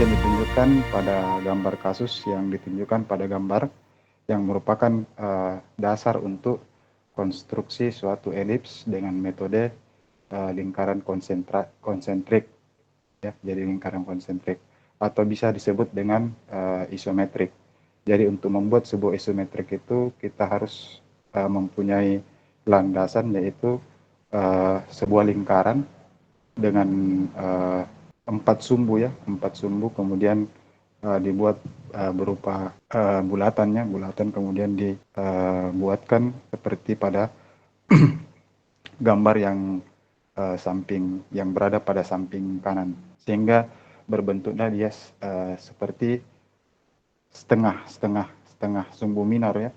yang ditunjukkan pada gambar kasus yang ditunjukkan pada gambar yang merupakan dasar untuk konstruksi suatu elips dengan metode lingkaran konsentrik, ya, jadi lingkaran konsentrik, atau bisa disebut dengan isometrik. Jadi untuk membuat sebuah isometrik itu kita harus mempunyai landasan, yaitu sebuah lingkaran dengan 4 sumbu, kemudian dibuat berupa bulatan, kemudian dibuatkan seperti pada gambar yang yang berada pada samping kanan, sehingga berbentuknya dia seperti setengah sumbu minor, ya,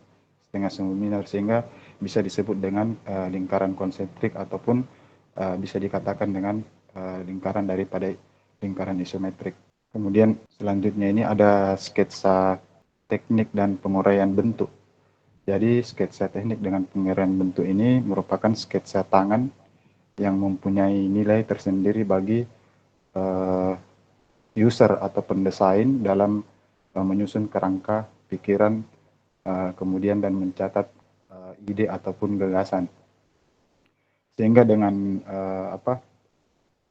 setengah sumbu minor, sehingga bisa disebut dengan lingkaran konsentrik, ataupun bisa dikatakan dengan lingkaran daripada lingkaran isometrik. Kemudian selanjutnya ini ada sketsa teknik dan penguraian bentuk. Jadi sketsa teknik dengan penguraian bentuk ini merupakan sketsa tangan yang mempunyai nilai tersendiri bagi user atau pendesain dalam menyusun kerangka pikiran, kemudian dan mencatat ide ataupun gagasan. Sehingga dengan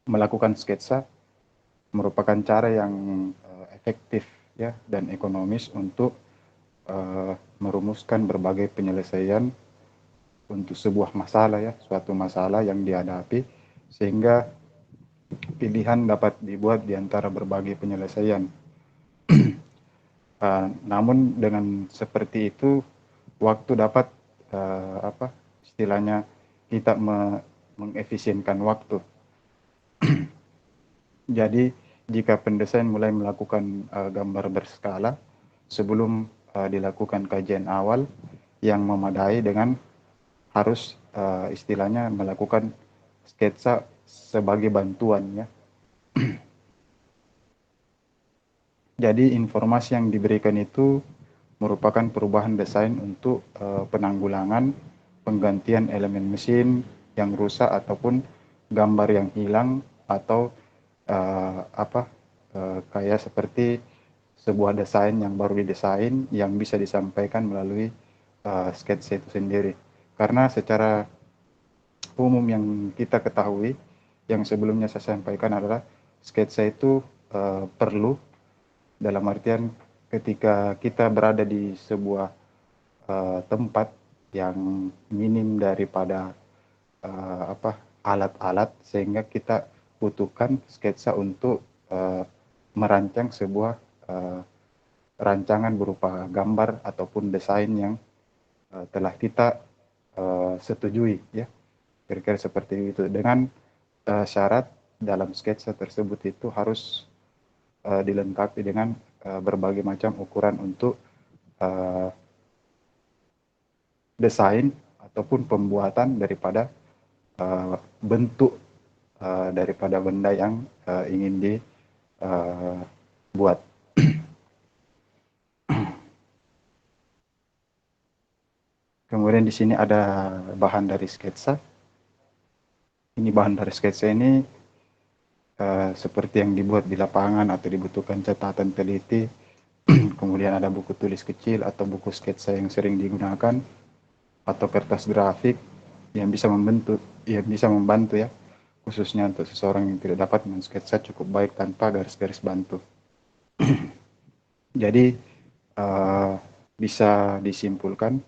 melakukan sketsa merupakan cara yang efektif, ya, dan ekonomis untuk merumuskan berbagai penyelesaian untuk sebuah masalah, ya, suatu masalah yang dihadapi, sehingga pilihan dapat dibuat di antara berbagai penyelesaian. Namun dengan seperti itu, waktu dapat istilahnya kita mengefisienkan waktu. Jadi jika pendesain mulai melakukan gambar berskala sebelum dilakukan kajian awal yang memadai, dengan harus istilahnya melakukan sketsa sebagai bantuan, ya. Jadi informasi yang diberikan itu merupakan perubahan desain untuk penanggulangan penggantian elemen mesin yang rusak ataupun gambar yang hilang, atau kayak seperti sebuah desain yang baru didesain yang bisa disampaikan melalui sketsa itu sendiri. Karena secara umum yang kita ketahui, yang sebelumnya saya sampaikan adalah sketsa itu perlu dalam artian ketika kita berada di sebuah tempat yang minim daripada alat-alat, sehingga kita butuhkan sketsa untuk merancang sebuah rancangan berupa gambar ataupun desain yang telah kita setujui, ya, kira-kira seperti itu, dengan syarat dalam sketsa tersebut itu harus dilengkapi dengan berbagai macam ukuran untuk desain ataupun pembuatan daripada bentuk daripada benda yang ingin dibuat. Kemudian di sini ada bahan dari sketsa. Ini bahan dari sketsa ini seperti yang dibuat di lapangan atau dibutuhkan catatan teliti. Kemudian ada buku tulis kecil atau buku sketsa yang sering digunakan, atau kertas grafik yang bisa membantu, ya, khususnya untuk seseorang yang tidak dapat mensketsa cukup baik tanpa garis-garis bantu. Jadi bisa disimpulkan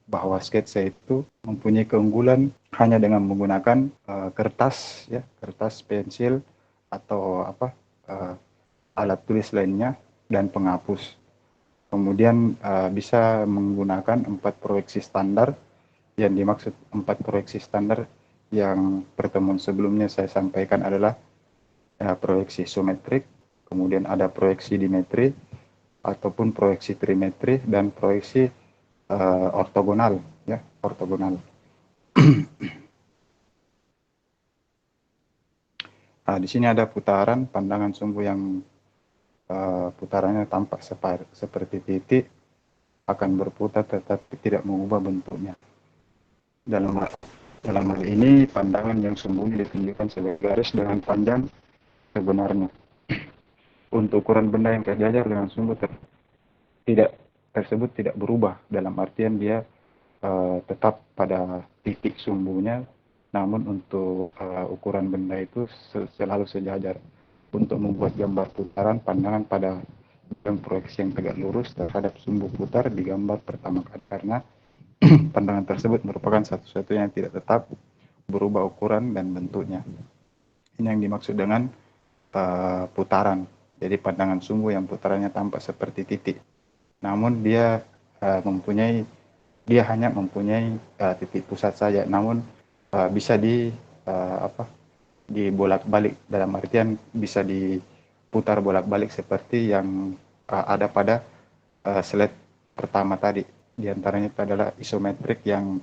bahwa sketsa itu mempunyai keunggulan hanya dengan menggunakan kertas, ya, kertas, pensil, atau alat tulis lainnya, dan penghapus. Kemudian bisa menggunakan 4 proyeksi standar. Yang dimaksud 4 proyeksi standar yang pertemuan sebelumnya saya sampaikan adalah proyeksi isometrik, kemudian ada proyeksi dimetri, ataupun proyeksi trimetri, dan proyeksi ortogonal, ya, ortogonal. Di sini ada putaran pandangan sumbu yang putarannya tampak seperti titik, akan berputar tetapi tidak mengubah bentuknya. Dalam hal ini, pandangan yang sembunyi ditunjukkan sebagai garis dengan panjang sebenarnya. untuk ukuran benda yang terjajar dengan sumbu tidak tersebut tidak berubah, dalam artian dia tetap pada titik sumbunya, namun untuk ukuran benda itu selalu sejajar. Untuk membuat gambar putaran, pandangan pada bidang proyeksi yang tegak lurus terhadap sumbu putar digambar pertama kali, karena pandangan tersebut merupakan satu-satunya yang tidak tetap berubah ukuran dan bentuknya. Ini yang dimaksud dengan putaran. Jadi pandangan sumbu yang putarannya tampak seperti titik, namun dia hanya mempunyai titik pusat saja, namun bisa dibolak-balik, dalam artian bisa diputar bolak-balik seperti yang ada pada slide pertama tadi. Di antaranya itu adalah isometrik yang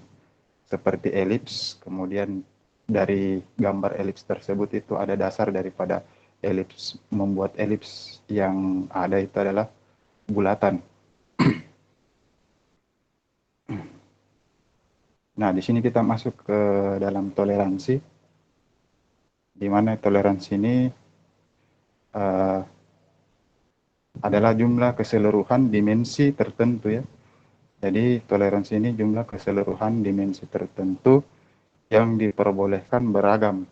seperti elips, kemudian dari gambar elips tersebut itu ada dasar daripada elips. Membuat elips yang ada itu adalah bulatan. Nah, di sini kita masuk ke dalam toleransi, di mana toleransi ini adalah jumlah keseluruhan dimensi tertentu ya. Jadi toleransi ini jumlah keseluruhan dimensi tertentu yang diperbolehkan beragam.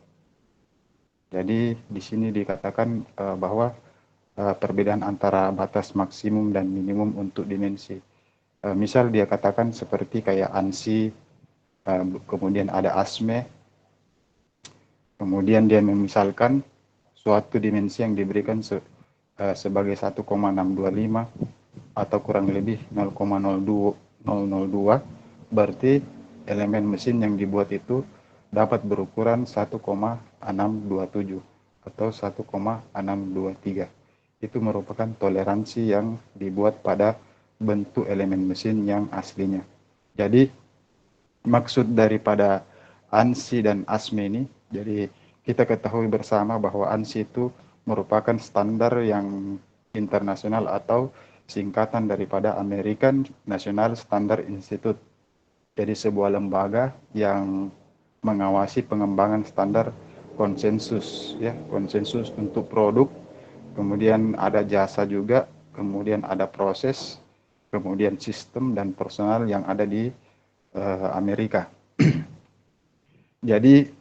Jadi di sini dikatakan bahwa perbedaan antara batas maksimum dan minimum untuk dimensi. Misal dia katakan seperti kayak ANSI, kemudian ada ASME, kemudian dia memisalkan suatu dimensi yang diberikan sebagai 1,625 atau kurang lebih 0,002, berarti elemen mesin yang dibuat itu dapat berukuran 1,627 atau 1,623. Itu merupakan toleransi yang dibuat pada bentuk elemen mesin yang aslinya. Jadi maksud daripada ANSI dan ASME ini, jadi kita ketahui bersama bahwa ANSI itu merupakan standar yang internasional atau singkatan daripada American National Standard Institute. Jadi sebuah lembaga yang mengawasi pengembangan standar konsensus ya, konsensus untuk produk, kemudian ada jasa juga, kemudian ada proses, kemudian sistem dan personal yang ada di Amerika. Jadi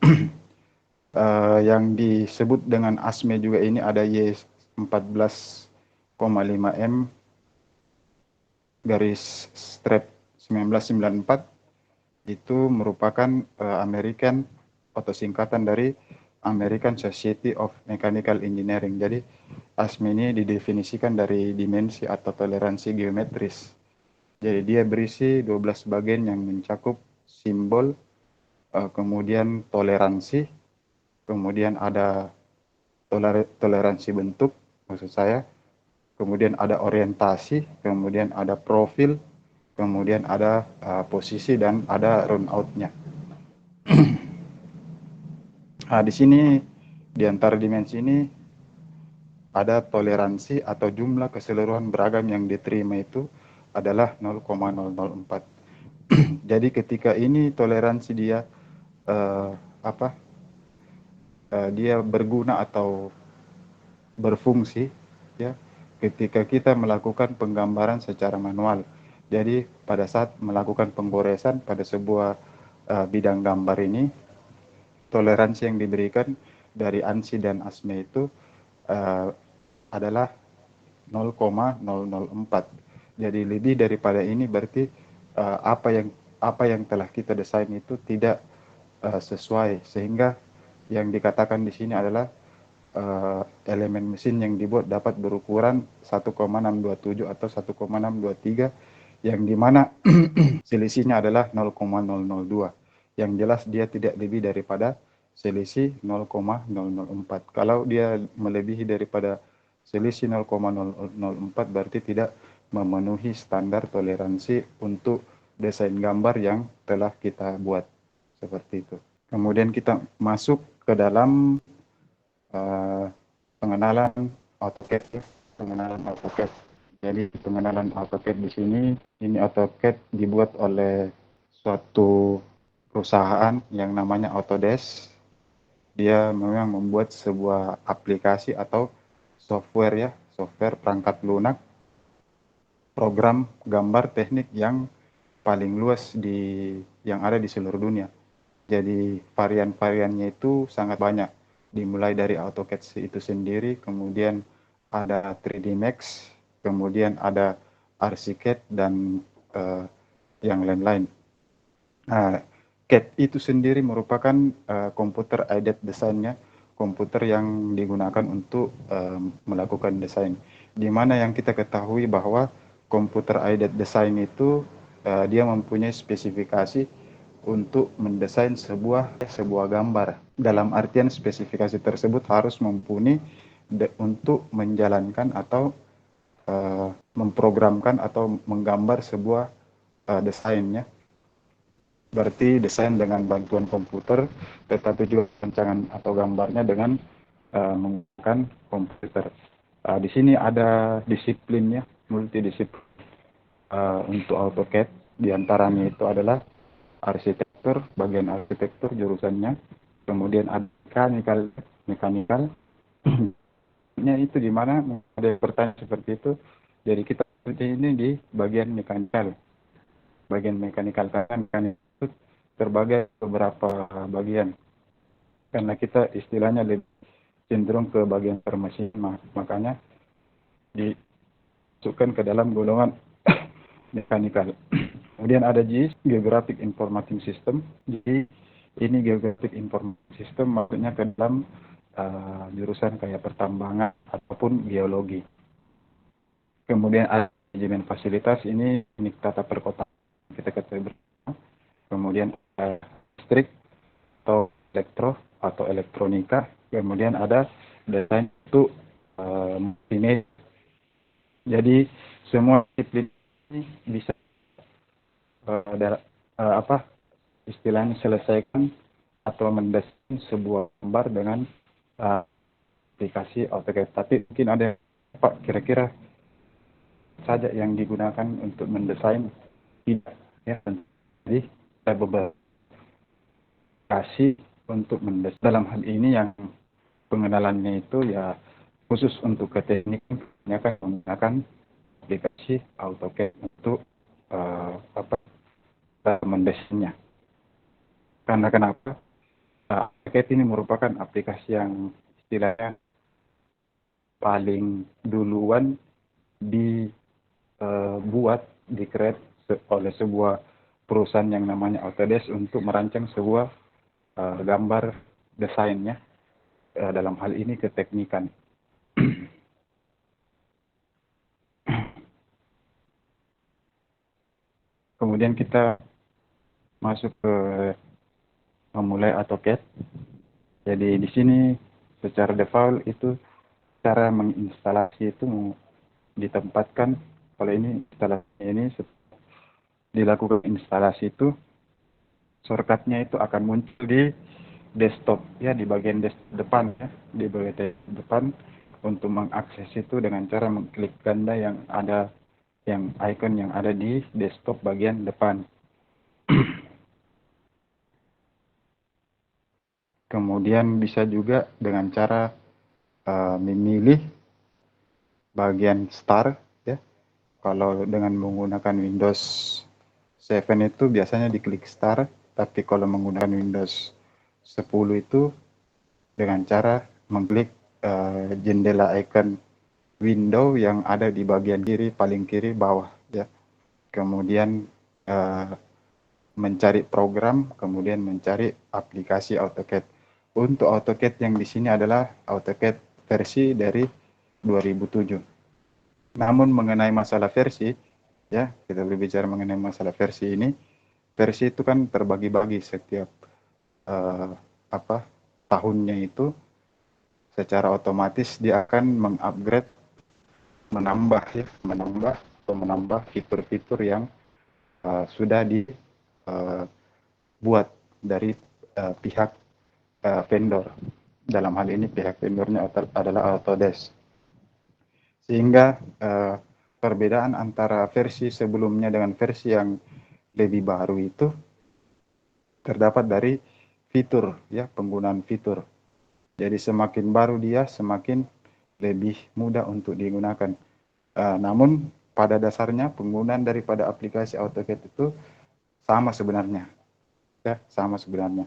yang disebut dengan ASME juga ini ada Y14,5M garis strap 1994, itu merupakan American atau singkatan dari American Society of Mechanical Engineering. Jadi ASME ini didefinisikan dari dimensi atau toleransi geometris. Jadi dia berisi 12 bagian yang mencakup simbol, kemudian toleransi, kemudian ada toleransi bentuk, maksud saya, kemudian ada orientasi, kemudian ada profil, kemudian ada posisi, dan ada runout-nya. Nah, di sini di antara dimensi ini ada toleransi atau jumlah keseluruhan beragam yang diterima itu adalah 0,004. Jadi ketika ini toleransi dia dia berguna atau berfungsi ya ketika kita melakukan penggambaran secara manual. Jadi pada saat melakukan penggoresan pada sebuah bidang gambar ini, toleransi yang diberikan dari ANSI dan ASME itu adalah 0,004. Jadi lebih daripada ini berarti apa yang telah kita desain itu tidak sesuai, sehingga yang dikatakan di sini adalah elemen mesin yang dibuat dapat berukuran 1,627 atau 1,623, yang dimana selisihnya adalah 0,002. Yang jelas dia tidak lebih daripada selisih 0,004. Kalau dia melebihi daripada selisih 0,004 berarti tidak memenuhi standar toleransi untuk desain gambar yang telah kita buat, seperti itu. Kemudian kita masuk ke dalam pengenalan AutoCAD ya, pengenalan AutoCAD. Jadi pengenalan AutoCAD di sini, ini AutoCAD dibuat oleh suatu perusahaan yang namanya Autodesk. Dia memang membuat sebuah aplikasi atau software ya, software perangkat lunak program gambar teknik yang paling luas yang ada di seluruh dunia. Jadi varian-variannya itu sangat banyak. Dimulai dari AutoCAD itu sendiri, kemudian ada 3D Max, kemudian ada Archicad dan yang lain-lain. CAD itu sendiri merupakan komputer aided desainnya, komputer yang digunakan untuk melakukan desain. Di mana yang kita ketahui bahwa komputer aided design itu dia mempunyai spesifikasi untuk mendesain sebuah gambar. Dalam artian spesifikasi tersebut harus mumpuni untuk menjalankan atau memprogramkan atau menggambar sebuah desainnya. Berarti desain dengan bantuan komputer, tetapi juga rancangan atau gambarnya dengan menggunakan komputer. Di sini ada disiplinnya, multidisiplin untuk AutoCAD. Di antaranya itu adalah arsitektur, bagian arsitektur jurusannya, kemudian ada mekanikal. Nya itu di mana ada pertanyaan seperti itu. Jadi kita seperti ini di bagian mekanikal. Bagian mekanikal karena mekanikal itu terbagi beberapa bagian. Karena kita istilahnya lebih cenderung ke bagian permesinan, makanya dimasukkan ke dalam golongan mekanikal. Kemudian ada GIS, Geographic Information System. Jadi ini Geographic Information System maksudnya ke dalam jurusan kayak pertambangan ataupun geologi. Kemudian ada manajemen fasilitas, ini tata perkotaan kita ketahui bersama. Kemudian ada listrik atau elektro atau elektronika. Kemudian ada desain untuk multimedia. Jadi semua disiplin ini bisa istilahnya selesaikan atau mendesain sebuah gambar dengan aplikasi AutoCAD. Tapi mungkin ada Pak kira-kira saja yang digunakan untuk mendesain tidak ya. Jadi ada beberapa aplikasi untuk mendesain. Dalam hal ini yang pengenalannya itu ya khusus untuk ke teknik akan menggunakan aplikasi AutoCAD untuk mendesainnya. Karena kenapa? AutoCAD ini merupakan aplikasi yang istilahnya paling duluan dibuat, di-create oleh sebuah perusahaan yang namanya Autodesk untuk merancang sebuah gambar desainnya, dalam hal ini keteknikan. Kemudian kita masuk ke memulai AutoCAD. Jadi di sini secara default itu cara menginstalasi itu ditempatkan, kalau ini instalasi ini dilakukan instalasi itu shortcutnya itu akan muncul di desktop ya, di bagian depan ya, di bagian depan. Untuk mengakses itu dengan cara mengklik ganda yang ada, yang icon yang ada di desktop bagian depan. Kemudian bisa juga dengan cara memilih bagian start ya. Kalau dengan menggunakan Windows 7 itu biasanya diklik start, tapi kalau menggunakan Windows 10 itu dengan cara mengklik jendela icon window yang ada di bagian kiri, paling kiri bawah ya. Kemudian mencari program, kemudian mencari aplikasi AutoCAD. Untuk AutoCAD yang di sini adalah AutoCAD versi dari 2007. Namun mengenai masalah versi ya, kita berbicara mengenai masalah versi ini. Versi itu kan terbagi-bagi setiap tahunnya itu secara otomatis dia akan mengupgrade, menambah atau menambah fitur-fitur yang sudah dibuat dari pihak vendor. Dalam hal ini pihak vendornya adalah Autodesk. Sehingga perbedaan antara versi sebelumnya dengan versi yang lebih baru itu terdapat dari fitur ya, penggunaan fitur. Jadi semakin baru dia, semakin lebih mudah untuk digunakan. Namun pada dasarnya penggunaan daripada aplikasi AutoCAD itu sama sebenarnya, ya sama sebenarnya.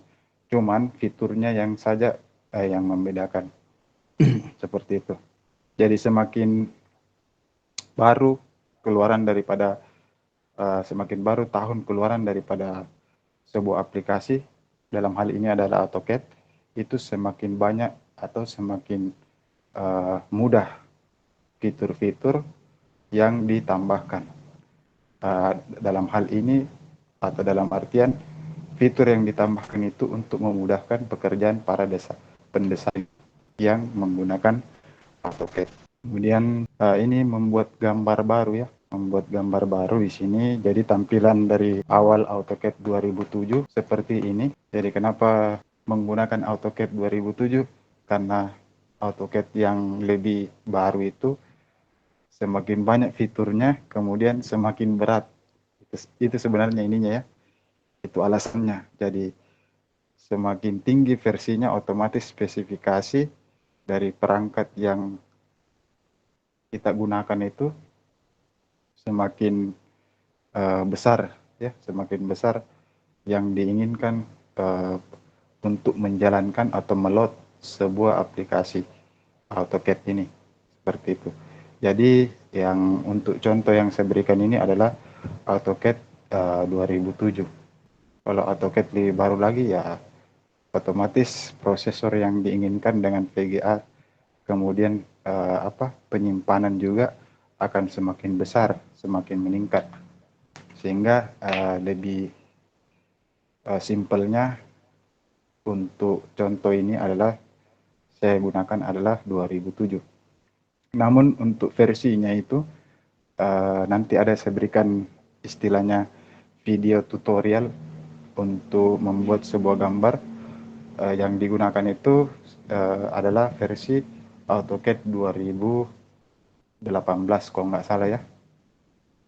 Cuman fiturnya yang saja yang membedakan seperti itu. Jadi semakin baru keluaran daripada semakin baru tahun keluaran daripada sebuah aplikasi, dalam hal ini adalah AutoCAD, itu semakin banyak atau semakin mudah fitur-fitur yang ditambahkan. Dalam hal ini atau dalam artian fitur yang ditambahkan itu untuk memudahkan pekerjaan para pendesain yang menggunakan AutoCAD. Kemudian ini membuat gambar baru ya, membuat gambar baru di sini. Jadi tampilan dari awal AutoCAD 2007 seperti ini. Jadi kenapa menggunakan AutoCAD 2007? Karena AutoCAD yang lebih baru itu semakin banyak fiturnya, kemudian semakin berat. Itu sebenarnya ininya ya. Itu alasannya. Jadi semakin tinggi versinya, otomatis spesifikasi dari perangkat yang kita gunakan itu semakin besar ya, semakin besar yang diinginkan untuk menjalankan atau meload sebuah aplikasi AutoCAD ini, seperti itu. Jadi yang untuk contoh yang saya berikan ini adalah AutoCAD 2007. Kalau AutoCAD lebih baru lagi ya otomatis prosesor yang diinginkan dengan VGA, kemudian penyimpanan juga akan semakin besar, semakin meningkat, sehingga lebih simpelnya untuk contoh ini adalah saya gunakan adalah 2007. Namun untuk versinya itu nanti ada saya berikan istilahnya video tutorial untuk membuat sebuah gambar. Yang digunakan itu adalah versi AutoCAD 2018 kalau nggak salah ya.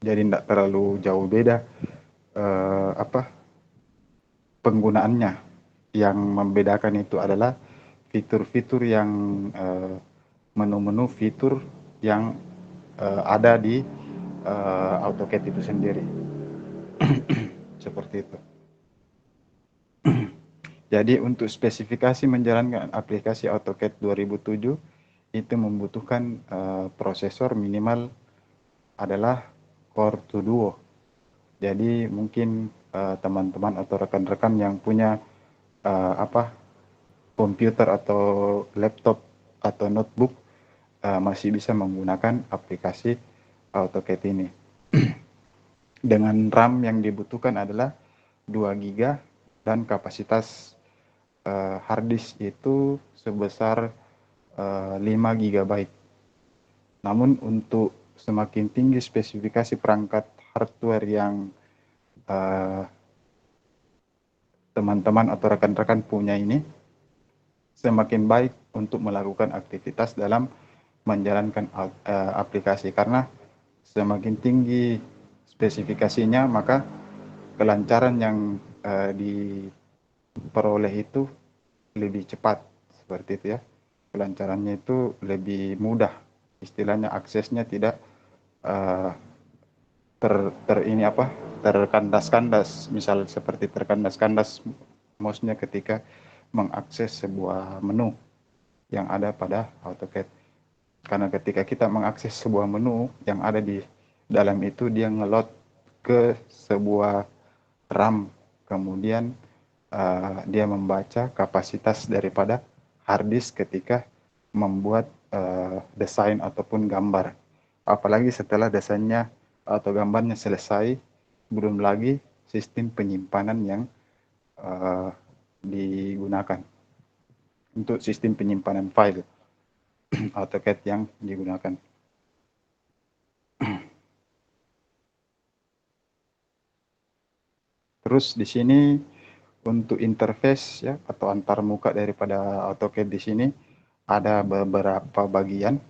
Jadi tidak terlalu jauh beda penggunaannya. Yang membedakan itu adalah fitur-fitur yang menu-menu fitur yang ada di AutoCAD itu sendiri. Seperti itu. Jadi untuk spesifikasi menjalankan aplikasi AutoCAD 2007 itu membutuhkan prosesor minimal adalah Core 2 Duo. Jadi mungkin teman-teman atau rekan-rekan yang punya komputer atau laptop atau notebook masih bisa menggunakan aplikasi AutoCAD ini. Dengan RAM yang dibutuhkan adalah 2 GB dan kapasitas hard disk itu sebesar 5 GB. Namun untuk semakin tinggi spesifikasi perangkat hardware yang teman-teman atau rekan-rekan punya ini, semakin baik untuk melakukan aktivitas dalam menjalankan aplikasi, karena semakin tinggi spesifikasinya maka kelancaran yang diperoleh itu lebih cepat, seperti itu ya. Kelancarannya itu lebih mudah, istilahnya aksesnya tidak terkandas-kandas, misal seperti terkandas-kandas mouse-nya ketika mengakses sebuah menu yang ada pada AutoCAD. Karena ketika kita mengakses sebuah menu yang ada di dalam itu, dia ngelot ke sebuah RAM, kemudian dia membaca kapasitas daripada hard disk ketika membuat desain ataupun gambar. Apalagi setelah desainnya atau gambarnya selesai, belum lagi sistem penyimpanan yang digunakan untuk sistem penyimpanan file AutoCAD yang digunakan. Terus di sini untuk interface ya atau antarmuka daripada AutoCAD di sini ada beberapa bagian.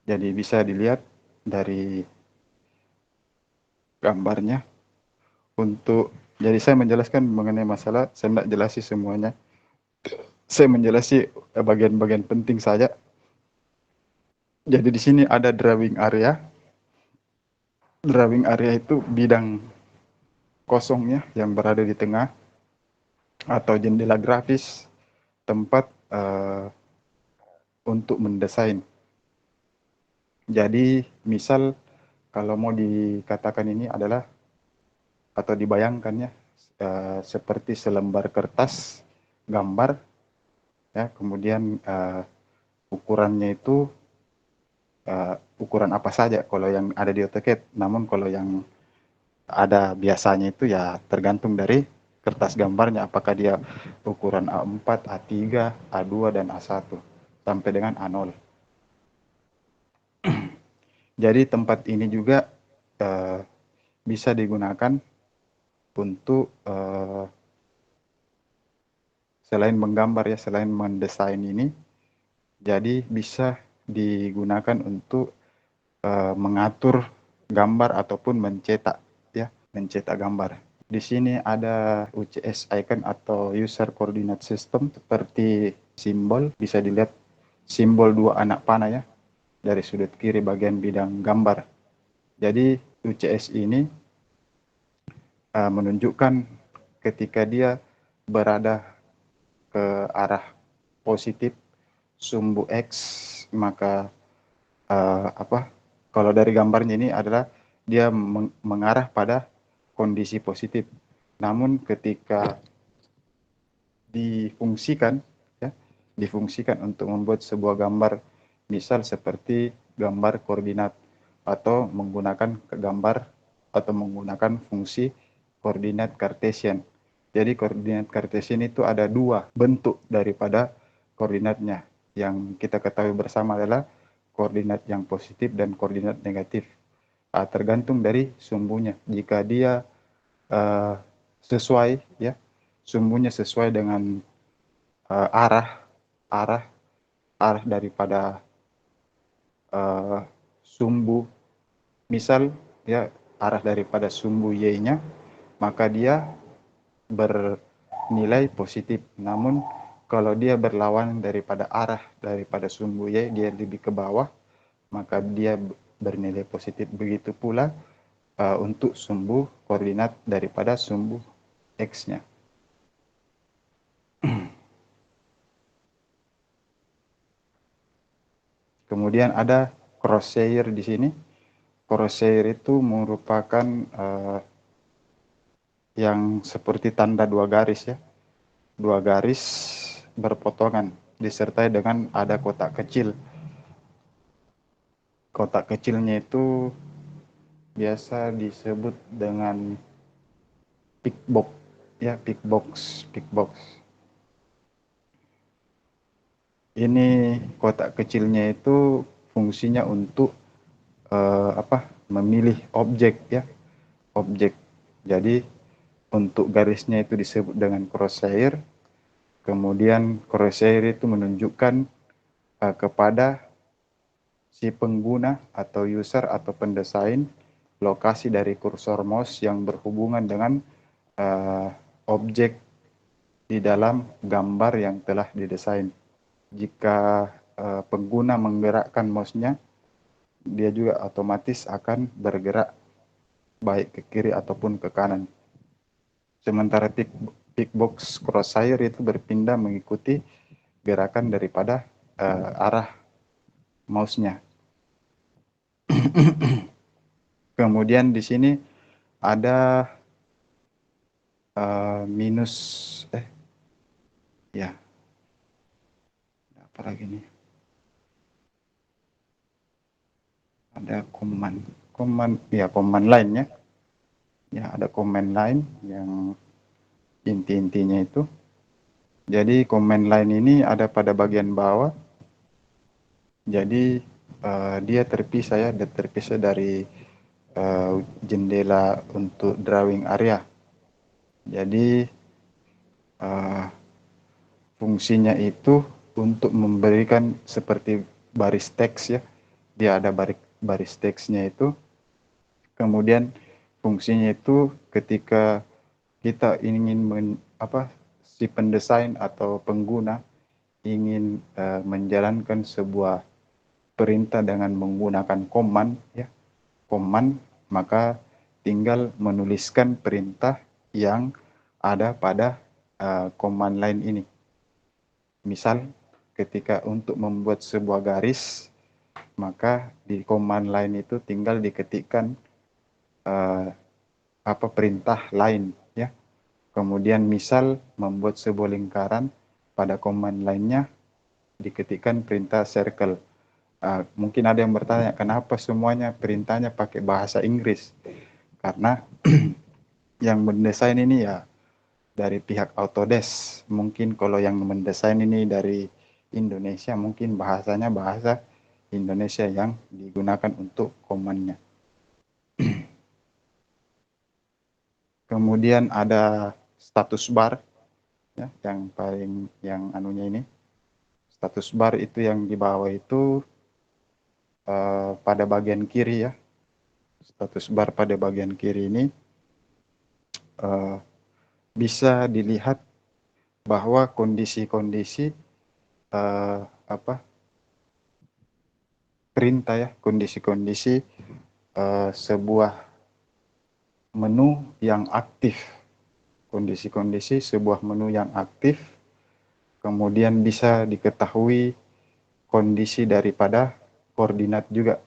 Jadi bisa dilihat dari gambarnya. Jadi saya menjelaskan mengenai masalah, saya tidak jelasi semuanya. Saya menjelasi bagian-bagian penting saja. Jadi di sini ada drawing area. Drawing area itu bidang kosongnya yang berada di tengah atau jendela grafis tempat untuk mendesain. Jadi misal kalau mau dikatakan ini adalah atau dibayangkannya seperti selembar kertas gambar ya, kemudian ukurannya itu ukuran apa saja kalau yang ada di AutoCAD. Namun kalau yang ada biasanya itu ya tergantung dari kertas gambarnya, apakah dia ukuran A4, A3, A2, dan A1 sampai dengan A0. Jadi tempat ini juga bisa digunakan untuk selain menggambar ya, selain mendesain ini, jadi bisa digunakan untuk mengatur gambar ataupun mencetak ya, mencetak gambar. Di sini ada UCS icon atau user coordinate system, seperti simbol bisa dilihat simbol dua anak panah ya dari sudut kiri bagian bidang gambar. Jadi UCS ini menunjukkan ketika dia berada ke arah positif sumbu X, maka kalau dari gambarnya ini adalah dia mengarah pada kondisi positif. Namun ketika difungsikan ya, difungsikan untuk membuat sebuah gambar, misal seperti gambar koordinat atau menggunakan gambar atau menggunakan fungsi koordinat Cartesian. Jadi koordinat Cartesian itu ada dua bentuk daripada koordinatnya. Yang kita ketahui bersama adalah koordinat yang positif dan koordinat negatif. Tergantung dari sumbunya. Jika dia sesuai ya, sumbunya sesuai dengan arah arah arah daripada sumbu, misal ya arah daripada sumbu Y-nya, maka dia bernilai positif. Namun kalau dia berlawanan daripada arah daripada sumbu Y, dia lebih ke bawah, maka dia bernilai positif. Begitu pula untuk sumbu koordinat daripada sumbu X-nya. Kemudian ada crosshair di sini. Crosshair itu merupakan yang seperti tanda dua garis ya. Dua garis berpotongan disertai dengan ada kotak kecil. Kotak kecilnya itu biasa disebut dengan pick box ya, pick box. Ini kotak kecilnya itu fungsinya untuk memilih objek ya, objek. Jadi untuk garisnya itu disebut dengan crosshair. Kemudian crosshair itu menunjukkan kepada si pengguna atau user atau pendesain lokasi dari kursor mouse yang berhubungan dengan objek di dalam gambar yang telah didesain. Jika pengguna menggerakkan mouse-nya, dia juga otomatis akan bergerak baik ke kiri ataupun ke kanan. Sementara tick box crosshair itu berpindah mengikuti gerakan daripada arah mouse-nya. Kemudian di sini ada minus ya, apa lagi nih? Ada command line ya. Ya, ada command line yang inti-intinya itu. Jadi command line ini ada pada bagian bawah. Jadi dia terpisah dari jendela untuk drawing area. Jadi fungsinya itu untuk memberikan seperti baris teks ya. Dia ada baris teksnya itu. Kemudian fungsinya itu ketika kita ingin si pendesain atau pengguna ingin menjalankan sebuah perintah dengan menggunakan command, ya, command, maka tinggal menuliskan perintah yang ada pada command line ini. Misal, ketika untuk membuat sebuah garis, maka di command line itu tinggal diketikkan perintah lain, ya. Kemudian misal membuat sebuah lingkaran, pada command line-nya diketikkan perintah circle. Mungkin ada yang bertanya, kenapa semuanya perintahnya pakai bahasa Inggris? Karena yang mendesain ini ya dari pihak Autodesk. Mungkin kalau yang mendesain ini dari Indonesia, mungkin bahasanya bahasa Indonesia yang digunakan untuk command-nya. Kemudian ada status bar, ya, yang anunya ini. Status bar itu yang di bawah itu pada bagian kiri, ya. Status bar pada bagian kiri ini bisa dilihat bahwa kondisi-kondisi perintah, ya, kondisi-kondisi sebuah menu yang aktif, kondisi-kondisi sebuah menu yang aktif, kemudian bisa diketahui kondisi daripada koordinat juga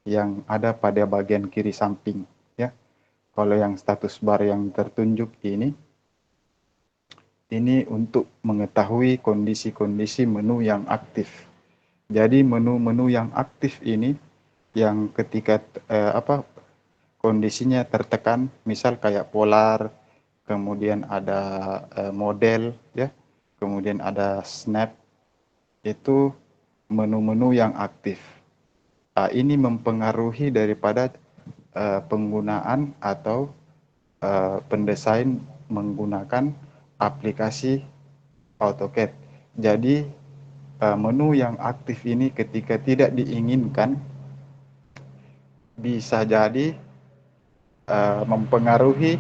yang ada pada bagian kiri samping, ya. Kalau yang status bar yang tertunjuk ini untuk mengetahui kondisi-kondisi menu yang aktif. Jadi menu-menu yang aktif ini yang ketika kondisinya tertekan, misal kayak polar, kemudian ada model, ya, kemudian ada snap, itu menu-menu yang aktif. Ini mempengaruhi daripada penggunaan atau pendesain menggunakan aplikasi AutoCAD. Jadi menu yang aktif ini ketika tidak diinginkan bisa jadi mempengaruhi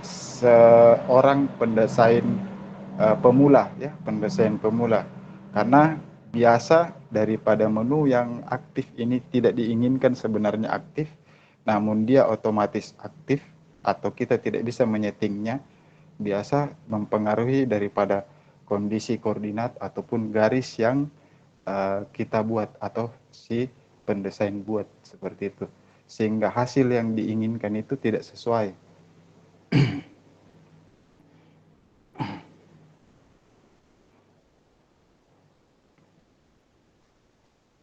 seorang pendesain pemula, ya, pendesain pemula. Karena biasa daripada menu yang aktif ini tidak diinginkan sebenarnya aktif, namun dia otomatis aktif atau kita tidak bisa menyetingnya, biasa mempengaruhi daripada kondisi koordinat ataupun garis yang kita buat atau si pendesain buat, seperti itu. Sehingga hasil yang diinginkan itu tidak sesuai.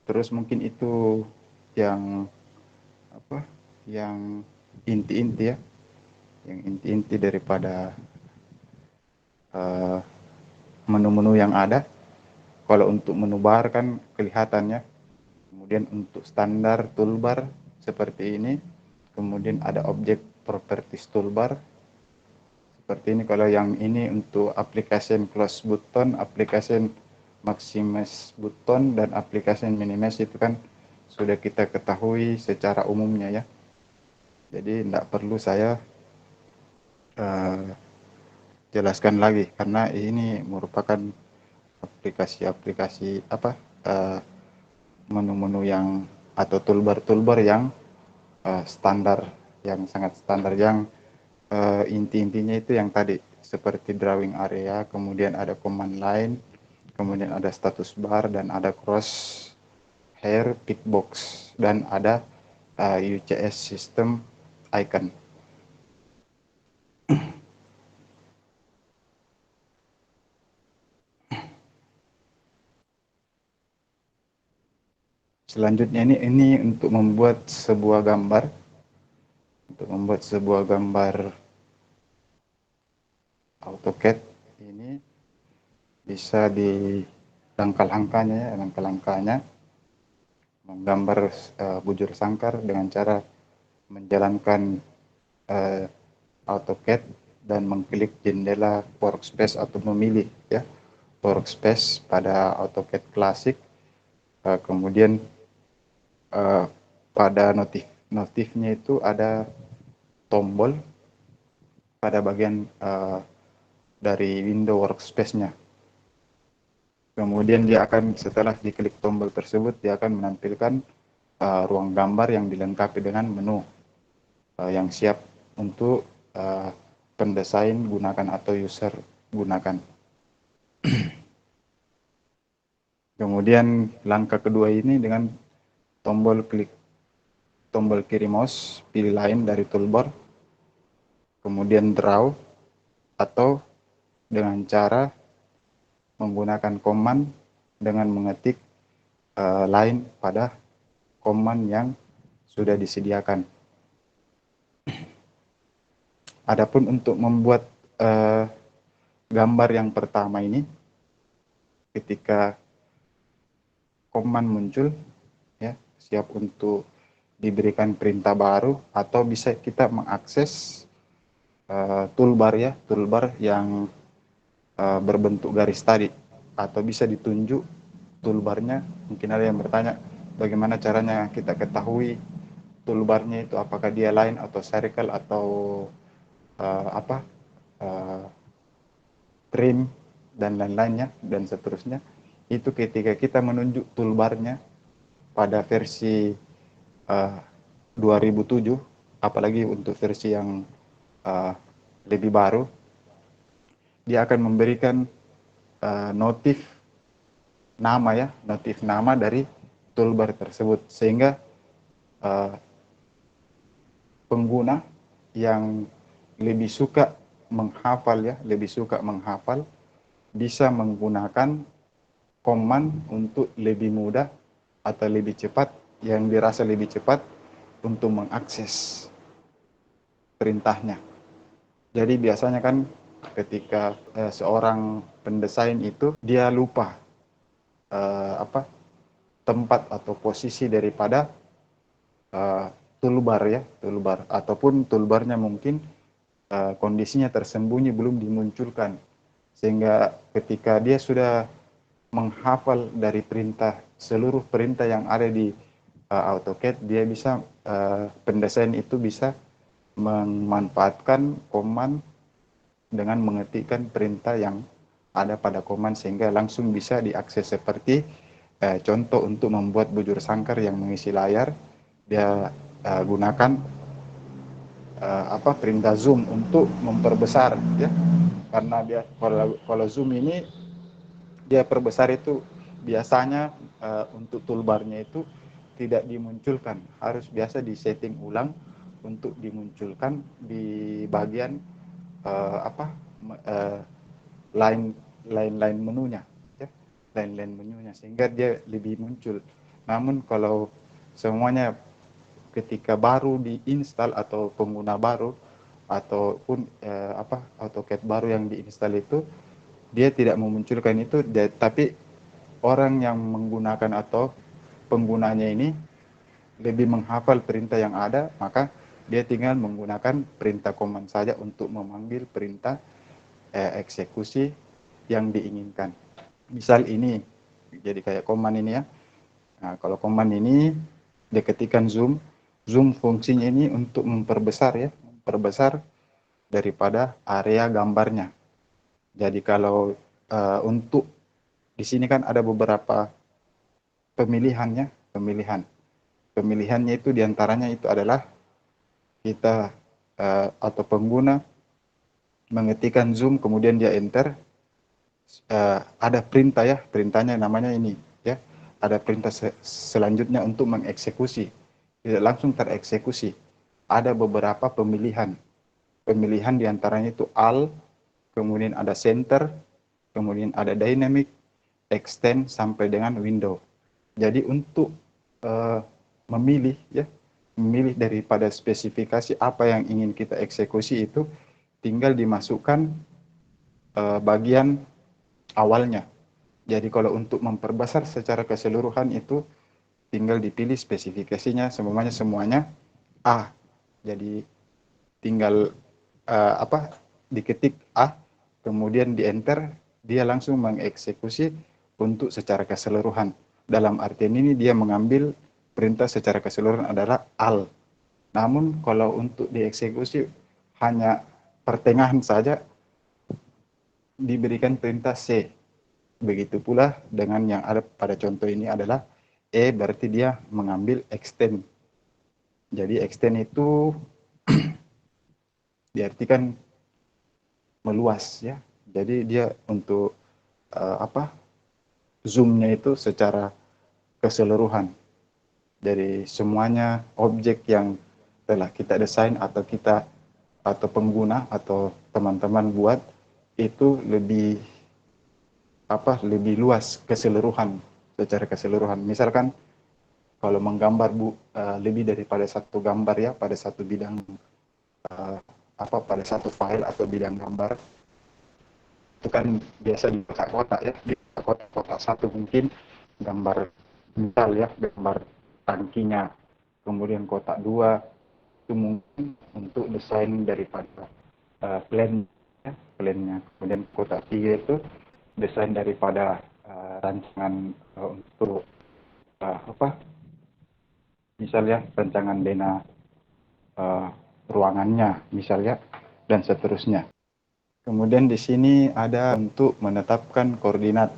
Terus mungkin itu yang yang inti-inti, ya, yang inti-inti daripada menu-menu yang ada. Kalau untuk menu bar kan kelihatannya. Kemudian untuk standar toolbar seperti ini. Kemudian ada objek properties toolbar seperti ini. Kalau yang ini untuk application close button, application maximize button, dan application minimize itu kan sudah kita ketahui secara umumnya, ya. Jadi tidak perlu saya jelaskan lagi karena ini merupakan aplikasi-aplikasi menu-menu yang atau toolbar-toolbar yang standar, yang sangat standar, yang inti-intinya itu yang tadi seperti drawing area, kemudian ada command line, kemudian ada status bar, dan ada cross hair pick box, dan ada UCS system icon. Selanjutnya ini untuk membuat sebuah gambar. Untuk membuat sebuah gambar AutoCAD ini bisa di langkah-langkahnya, menggambar bujur sangkar dengan cara menjalankan AutoCAD dan mengklik jendela workspace atau memilih, ya, workspace pada AutoCAD klasik. Kemudian pada notifnya itu ada tombol pada bagian dari window workspace-nya. Kemudian dia akan setelah diklik tombol tersebut, dia akan menampilkan ruang gambar yang dilengkapi dengan menu yang siap untuk pendesain gunakan atau user gunakan. Kemudian langkah kedua ini dengan tombol kiri mouse, pilih line dari toolbar, kemudian draw, atau dengan cara menggunakan command dengan mengetik line pada command yang sudah disediakan. Adapun untuk membuat gambar yang pertama ini, ketika command muncul, ya, siap untuk diberikan perintah baru, atau bisa kita mengakses toolbar, ya, toolbar yang berbentuk garis tadi, atau bisa ditunjuk toolbarnya. Mungkin ada yang bertanya bagaimana caranya kita ketahui toolbarnya itu, apakah dia line atau circle atau trim dan lain-lainnya dan seterusnya. Itu ketika kita menunjuk toolbarnya pada versi 2007, apalagi untuk versi yang lebih baru, dia akan memberikan notif nama dari toolbar tersebut, sehingga pengguna yang lebih suka menghafal bisa menggunakan command untuk lebih mudah atau lebih cepat, yang dirasa lebih cepat untuk mengakses perintahnya. Jadi biasanya kan ketika seorang pendesain itu dia lupa tempat atau posisi daripada toolbar, ataupun toolbarnya mungkin kondisinya tersembunyi, belum dimunculkan, sehingga ketika dia sudah menghafal dari seluruh perintah yang ada di AutoCAD, dia bisa pendesain itu bisa memanfaatkan command dengan mengetikkan perintah yang ada pada command, sehingga langsung bisa diakses. Seperti contoh untuk membuat bujur sangkar yang mengisi layar, dia gunakan perintah zoom untuk memperbesar, ya, karena dia kalau zoom ini dia perbesar itu biasanya untuk toolbarnya itu tidak dimunculkan, harus biasa disetting ulang untuk dimunculkan di bagian line menunya, ya, line menunya, sehingga dia lebih muncul. Namun kalau semuanya ketika baru diinstal atau pengguna baru ataupun AutoCAD baru yang diinstal itu, dia tidak memunculkan itu, tapi orang yang menggunakan atau penggunanya ini lebih menghafal perintah yang ada, maka dia tinggal menggunakan perintah command saja untuk memanggil perintah eksekusi yang diinginkan. Misal ini, jadi kayak command ini, ya. Nah, kalau command ini diketikkan zoom fungsinya ini untuk memperbesar daripada area gambarnya. Jadi kalau untuk di sini kan ada beberapa pemilihannya itu diantaranya itu adalah kita atau pengguna mengetikkan zoom, kemudian dia enter, ada perintahnya namanya ini, ya, ada perintah selanjutnya untuk mengeksekusi, tidak langsung tereksekusi. Ada beberapa pemilihan diantaranya itu all, kemudian ada center, kemudian ada dynamic, extend, sampai dengan window. Jadi untuk memilih daripada spesifikasi apa yang ingin kita eksekusi itu, tinggal dimasukkan bagian awalnya. Jadi kalau untuk memperbesar secara keseluruhan itu tinggal dipilih spesifikasinya semuanya A. Jadi tinggal diketik A, kemudian di enter, dia langsung mengeksekusi untuk secara keseluruhan. Dalam artian ini dia mengambil perintah secara keseluruhan adalah AL. Namun kalau untuk dieksekusi hanya pertengahan saja, diberikan perintah C. Begitu pula dengan yang ada pada contoh ini adalah E, berarti dia mengambil extend. Jadi extend itu diartikan meluas ya. Jadi dia untuk zoom-nya itu secara keseluruhan. Dari semuanya objek yang telah kita desain atau pengguna atau teman-teman buat itu lebih luas keseluruhan, secara keseluruhan. Misalkan kalau menggambar lebih daripada satu gambar ya pada satu bidang pada satu file atau bidang gambar, itu kan biasa di kotak-kotak ya, di kotak-kotak satu mungkin gambar misal ya, gambar tangkinya, kemudian kotak dua itu mungkin untuk desain daripada plan ya, plannya, kemudian kotak tiga itu desain daripada rancangan untuk misalnya rancangan dana ruangannya misalnya dan seterusnya. Kemudian di sini ada untuk menetapkan koordinat.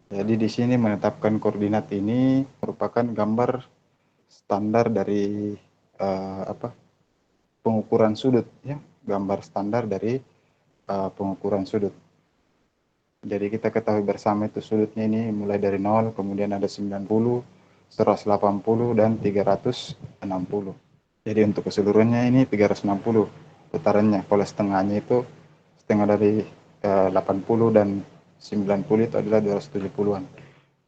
Jadi di sini menetapkan koordinat ini merupakan gambar standar dari pengukuran sudut ya, gambar standar dari pengukuran sudut. Jadi kita ketahui bersama itu sudutnya ini mulai dari 0, kemudian ada 90, 180 dan 360. Jadi untuk keseluruhannya ini 360 putarannya. Kalau setengahnya itu setengah dari 80 dan 90 itu adalah 270-an.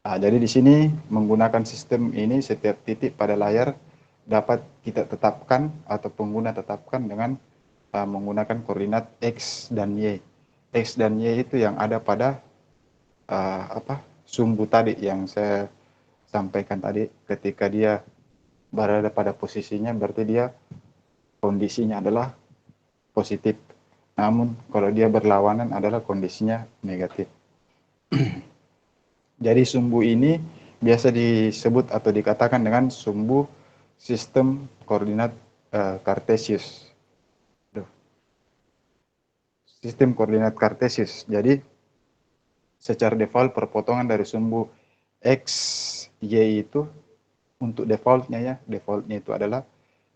Nah, jadi di sini menggunakan sistem ini setiap titik pada layar dapat kita tetapkan atau pengguna tetapkan dengan menggunakan koordinat X dan Y. X dan Y itu yang ada pada sumbu tadi yang saya sampaikan tadi, ketika dia berada pada posisinya berarti dia kondisinya adalah positif. Namun kalau dia berlawanan adalah kondisinya negatif. Jadi sumbu ini biasa disebut atau dikatakan dengan sumbu sistem koordinat Cartesius. Sistem koordinat Cartesius. Jadi secara default perpotongan dari sumbu X, Y itu untuk defaultnya ya, defaultnya itu adalah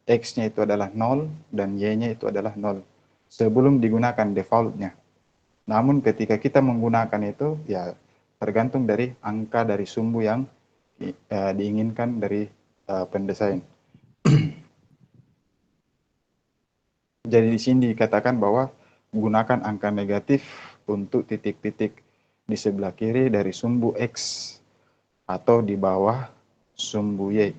X-nya itu adalah 0 dan Y-nya itu adalah 0 sebelum digunakan defaultnya. Namun ketika kita menggunakan itu ya tergantung dari angka dari sumbu yang diinginkan dari pendesain. Jadi di sini dikatakan bahwa gunakan angka negatif untuk titik-titik di sebelah kiri dari sumbu X atau di bawah sumbu Y.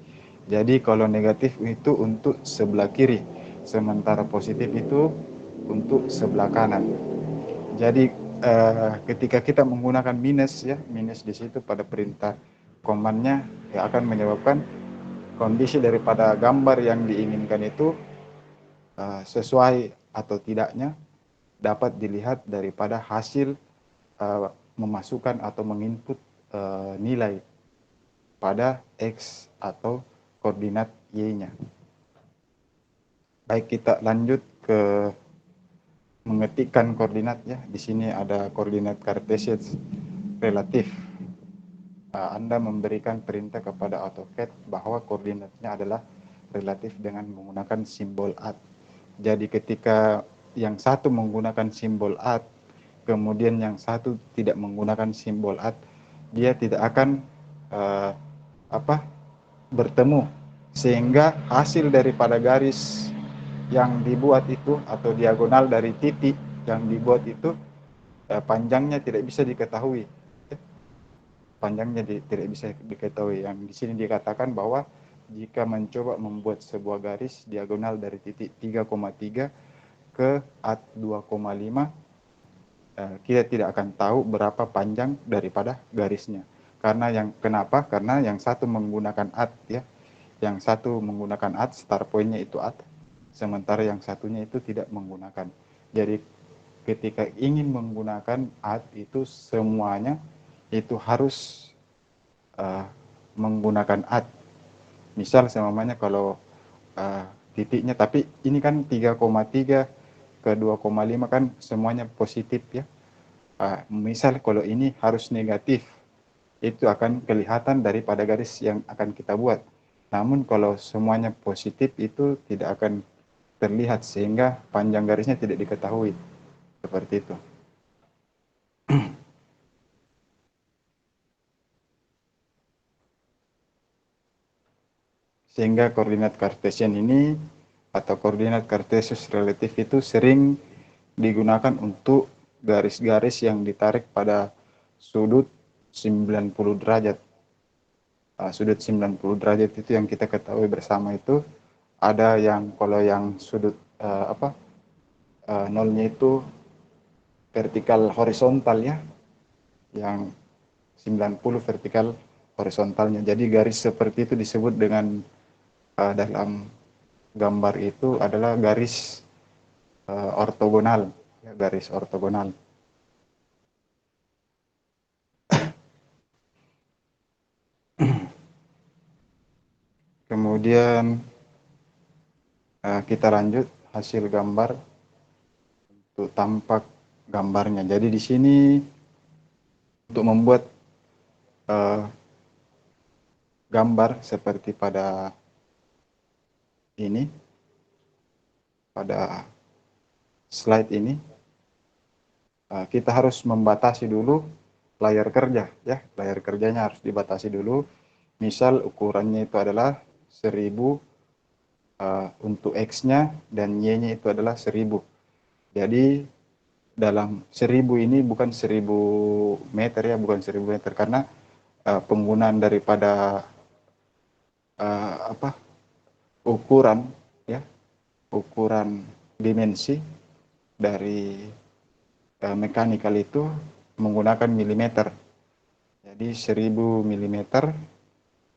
Jadi kalau negatif itu untuk sebelah kiri, sementara positif itu untuk sebelah kanan. Jadi ketika kita menggunakan minus ya, minus di situ pada perintah command-nya ya akan menyebabkan kondisi daripada gambar yang diinginkan itu sesuai atau tidaknya dapat dilihat daripada hasil memasukkan atau menginput nilai pada X atau koordinat Y-nya. Baik, kita lanjut ke mengetikkan koordinat ya. Di sini ada koordinat Cartesius relatif. Anda memberikan perintah kepada AutoCAD bahwa koordinatnya adalah relatif dengan menggunakan simbol @ Jadi ketika yang satu menggunakan simbol @ kemudian yang satu tidak menggunakan simbol @ dia tidak akan bertemu, sehingga hasil daripada garis yang dibuat itu atau diagonal dari titik yang dibuat itu panjangnya tidak bisa diketahui. Panjangnya tidak bisa diketahui. Yang di sini dikatakan bahwa jika mencoba membuat sebuah garis diagonal dari titik 3,3 ke @ 2,5, kita tidak akan tahu berapa panjang daripada garisnya. Kenapa? Karena yang satu menggunakan @ ya. Yang satu menggunakan @ start point-nya itu @ sementara yang satunya itu tidak menggunakan. Jadi ketika ingin menggunakan @ itu semuanya itu harus menggunakan @ Misal semuanya kalau titiknya, tapi ini kan 3,3 ke 2,5 kan semuanya positif ya. Misal kalau ini harus negatif, itu akan kelihatan daripada garis yang akan kita buat. Namun kalau semuanya positif itu tidak akan terlihat sehingga panjang garisnya tidak diketahui. Seperti itu. Sehingga koordinat Cartesian ini atau koordinat Cartesius relatif itu sering digunakan untuk garis-garis yang ditarik pada sudut 90 derajat. Sudut 90 derajat itu yang kita ketahui bersama itu ada yang kalau yang sudut nolnya itu vertikal horizontal ya, yang 90 vertikal horizontalnya. Jadi garis seperti itu disebut dengan dalam gambar itu adalah garis ortogonal, ya, garis ortogonal. Kemudian kita lanjut hasil gambar untuk tampak gambarnya. Jadi di sini untuk membuat uh, gambar seperti pada ini, pada slide ini, kita harus membatasi dulu layar kerja, ya, layar kerjanya harus dibatasi dulu. Misal ukurannya itu adalah 1000 untuk X-nya dan Y-nya itu adalah 1000. Jadi dalam 1000 ini bukan 1000 meter ya, bukan 1000 meter karena penggunaan daripada ukuran ya, ukuran dimensi dari mekanikal itu menggunakan milimeter. Jadi 1000 milimeter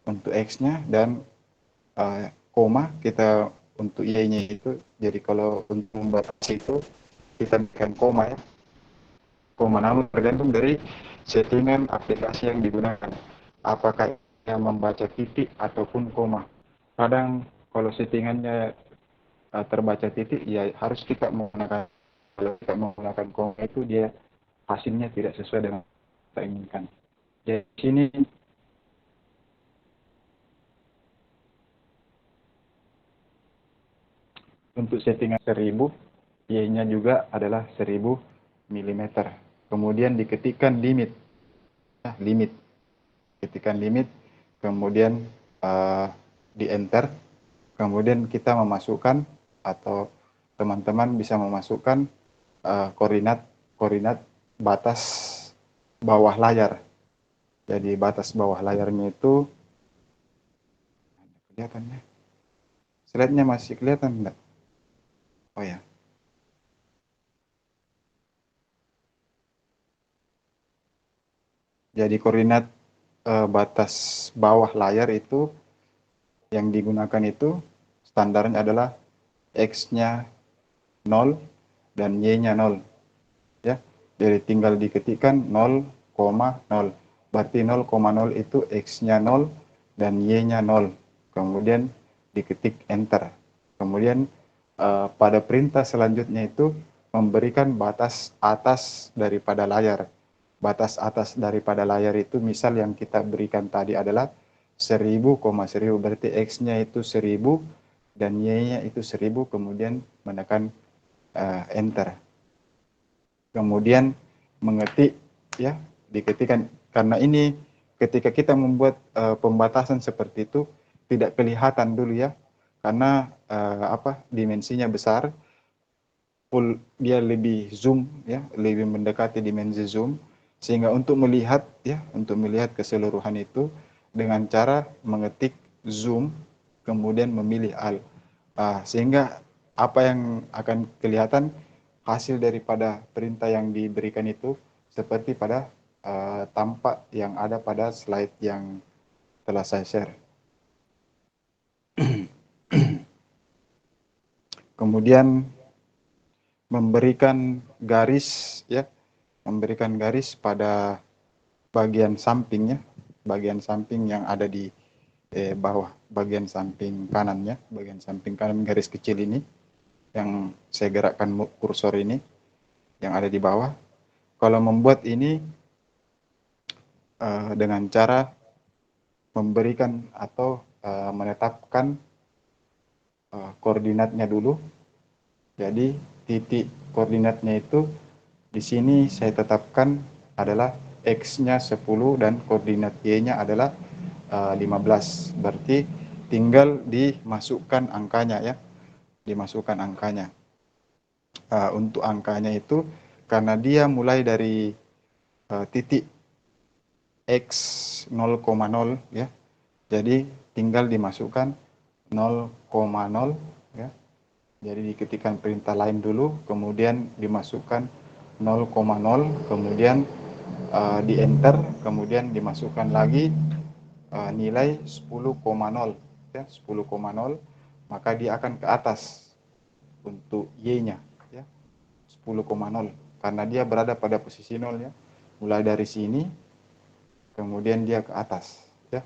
untuk X-nya dan koma kita untuk Y-nya itu. Jadi kalau untuk membatasi itu kita berikan koma ya. Koma namun tergantung dari settingan aplikasi yang digunakan. Apakah yang membaca titik ataupun koma. Kadang kalau settingannya terbaca titik, ya harus kita menggunakan. Kalau kita menggunakan koma itu dia hasilnya tidak sesuai dengan yang kita inginkan. Jadi sini untuk settingan 1000, Y-nya juga adalah 1000 mm. Kemudian diketikkan limit, limit, ketikkan limit, kemudian di enter, kemudian kita memasukkan atau teman-teman bisa memasukkan koordinat koordinat batas bawah layar. Jadi batas bawah layarnya itu kelihatannya. Slide-nya masih kelihatan enggak? Oh ya. Jadi koordinat batas bawah layar itu yang digunakan itu standarnya adalah X-nya 0 dan Y-nya 0. Ya. Jadi tinggal diketikkan 0,0. Berarti 0,0 itu X-nya 0 dan Y-nya 0. Kemudian diketik enter. Kemudian pada perintah selanjutnya itu memberikan batas atas daripada layar. Batas atas daripada layar itu misal yang kita berikan tadi adalah 1000,1000. Berarti X-nya itu 1000 dan Y-nya itu 1000. Kemudian menekan enter. Kemudian mengetik ya, diketikkan. Karena ini ketika kita membuat pembatasan seperti itu tidak kelihatan dulu ya, karena dimensinya besar, dia lebih zoom ya, lebih mendekati dimensi zoom, sehingga untuk melihat ya, untuk melihat keseluruhan itu dengan cara mengetik zoom kemudian memilih alt, sehingga apa yang akan kelihatan hasil daripada perintah yang diberikan itu seperti pada tampak yang ada pada slide yang telah saya share. Kemudian memberikan garis ya, memberikan garis pada bagian sampingnya, bagian samping yang ada di bawah, bagian samping kanannya, bagian samping kanan garis kecil ini yang saya gerakkan kursor ini yang ada di bawah. Kalau membuat ini dengan cara memberikan atau menetapkan koordinatnya dulu. Jadi titik koordinatnya itu di sini saya tetapkan adalah X-nya 10 dan koordinat Y-nya adalah 15. Berarti tinggal dimasukkan angkanya ya. Dimasukkan angkanya. Untuk angkanya itu karena dia mulai dari titik X 0,0 ya. Jadi tinggal dimasukkan 0,0 ya. Jadi diketikkan perintah lain dulu, kemudian dimasukkan 0,0, kemudian di enter, kemudian dimasukkan lagi nilai 10,0 ya, 10,0, maka dia akan ke atas untuk Y-nya ya, 10,0 karena dia berada pada posisi 0 ya. Mulai dari sini kemudian dia ke atas ya.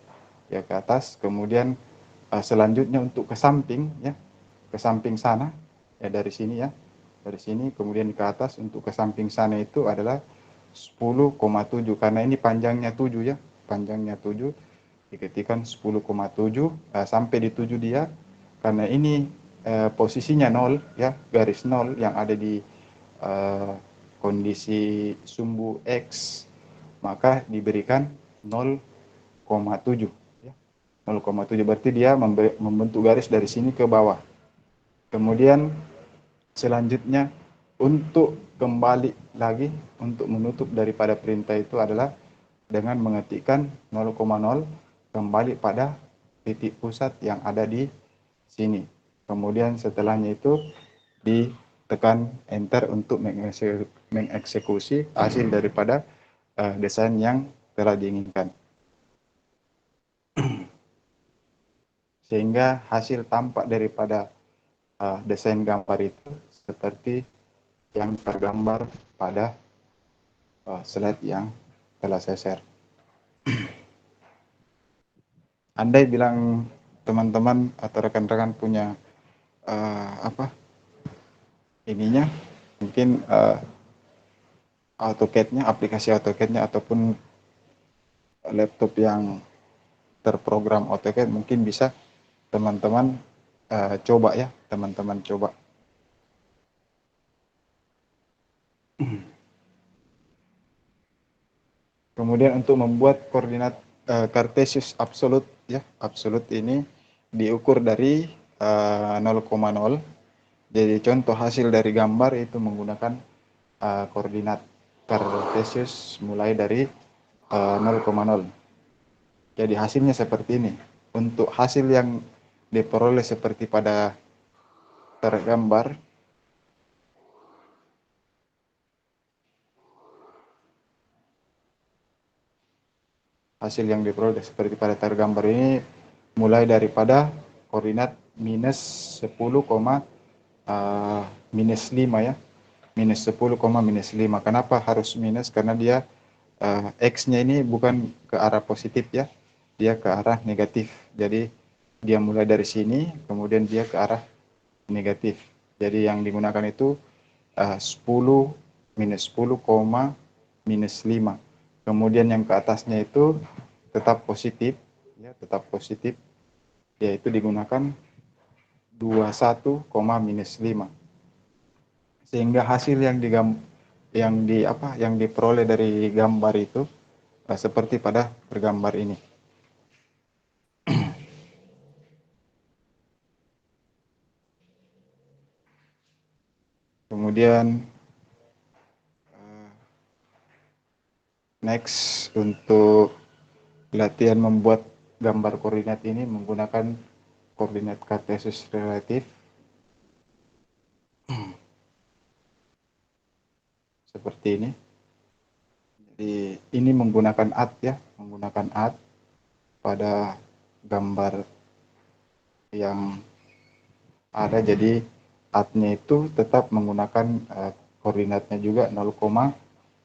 Dia ke atas, kemudian selanjutnya untuk ke samping ya, ke samping sana ya, dari sini ya, dari sini kemudian ke atas. Untuk ke samping sana itu adalah 10,7 karena ini panjangnya 7 ya, panjangnya 7, diketikkan 10,7 sampai di 7 dia, karena ini posisinya 0 ya, garis 0 yang ada di kondisi sumbu X, maka diberikan 0,7 ya. 0,7 berarti dia membentuk garis dari sini ke bawah. Kemudian selanjutnya untuk kembali lagi untuk menutup daripada perintah itu adalah dengan mengetikkan 0,0 kembali pada titik pusat yang ada di sini. Kemudian setelahnya itu ditekan enter untuk mengeksekusi hasil daripada desain yang telah diinginkan. Sehingga hasil tampak daripada desain gambar itu seperti yang tergambar pada slide yang telah saya share. Andai bilang teman-teman atau rekan-rekan punya ininya, mungkin AutoCAD-nya, aplikasi AutoCAD-nya ataupun laptop yang terprogram AutoCAD, mungkin bisa teman-teman coba ya, teman-teman coba. Kemudian untuk membuat koordinat Cartesius absolut ya, absolut ini diukur dari 0,0. Jadi contoh hasil dari gambar itu menggunakan koordinat Cartesius mulai dari 0,0. Jadi hasilnya seperti ini. Untuk hasil yang diperoleh seperti pada tergambar, hasil yang diperoleh seperti pada tergambar ini mulai daripada koordinat minus 10, minus 5 ya, minus 10, minus 5. Kenapa harus minus? Karena dia X-nya ini bukan ke arah positif ya, dia ke arah negatif. Jadi dia mulai dari sini, kemudian dia ke arah negatif. Jadi yang digunakan itu 10, minus 10, minus 5. Kemudian yang ke atasnya itu tetap positif, ya, tetap positif, yaitu digunakan 21, minus 5. Sehingga hasil yang diperoleh dari gambar itu seperti pada pergambar ini. Kemudian next untuk latihan membuat gambar koordinat ini menggunakan koordinat Cartesius relatif seperti ini. Jadi ini menggunakan art ya, menggunakan art pada gambar yang ada. Jadi artnya itu tetap menggunakan koordinatnya juga 0,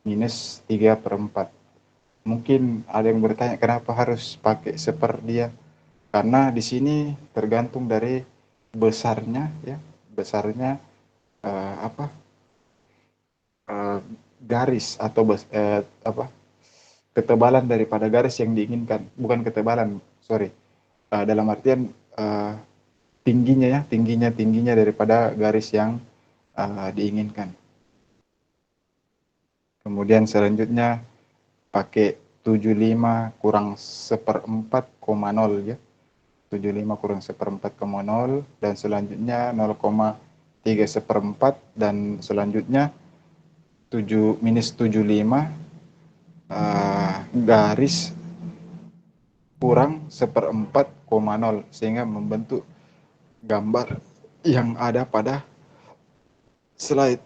minus 3/4. Mungkin ada yang bertanya kenapa harus pakai seperdia? Karena di sini tergantung dari besarnya ya, besarnya garis atau ketebalan daripada garis yang diinginkan, bukan ketebalan, sorry, dalam artian tingginya ya, tingginya daripada garis yang diinginkan. Kemudian selanjutnya pakai 75 kurang seperempat koma nol ya. 75 kurang seperempat koma nol, dan selanjutnya 0,3 seperempat, dan selanjutnya 7 minus 75 garis kurang seperempat koma nol, sehingga membentuk gambar yang ada pada slide.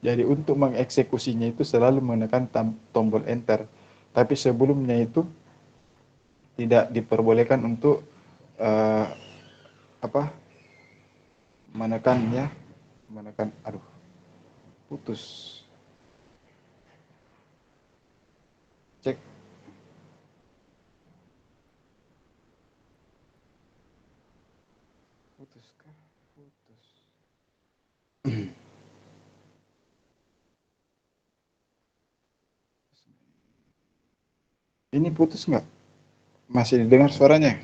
Jadi untuk mengeksekusinya itu selalu menekan tombol enter. Tapi sebelumnya itu tidak diperbolehkan untuk uh, apa menekan ya, menekan, aduh, putus. Cek. Putus kah? Putus. Ini putus nggak? Masih didengar suaranya?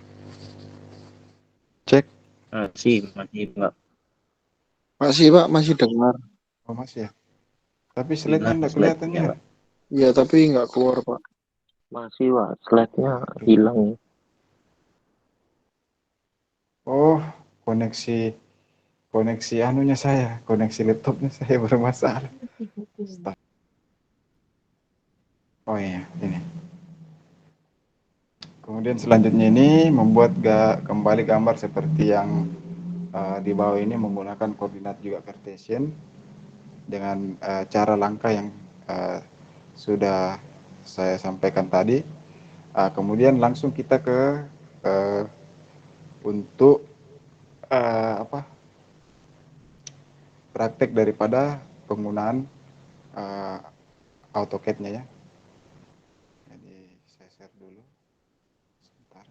Cek. Masih Pak. Masih Pak, masih dengar. Oh masih ya. Tapi slide-nya nggak kelihatan ya. Iya, tapi nggak keluar Pak. Masih Pak, slide-nya hilang. Oh, koneksi koneksi anunya saya, koneksi laptopnya saya bermasalah. Oh iya, ini. Kemudian selanjutnya ini membuat kembali gambar seperti yang di bawah ini, menggunakan koordinat juga Cartesian dengan cara langkah yang sudah saya sampaikan tadi. Kemudian langsung kita ke untuk praktek daripada penggunaan AutoCAD-nya ya. Jadi saya share dulu sebentar.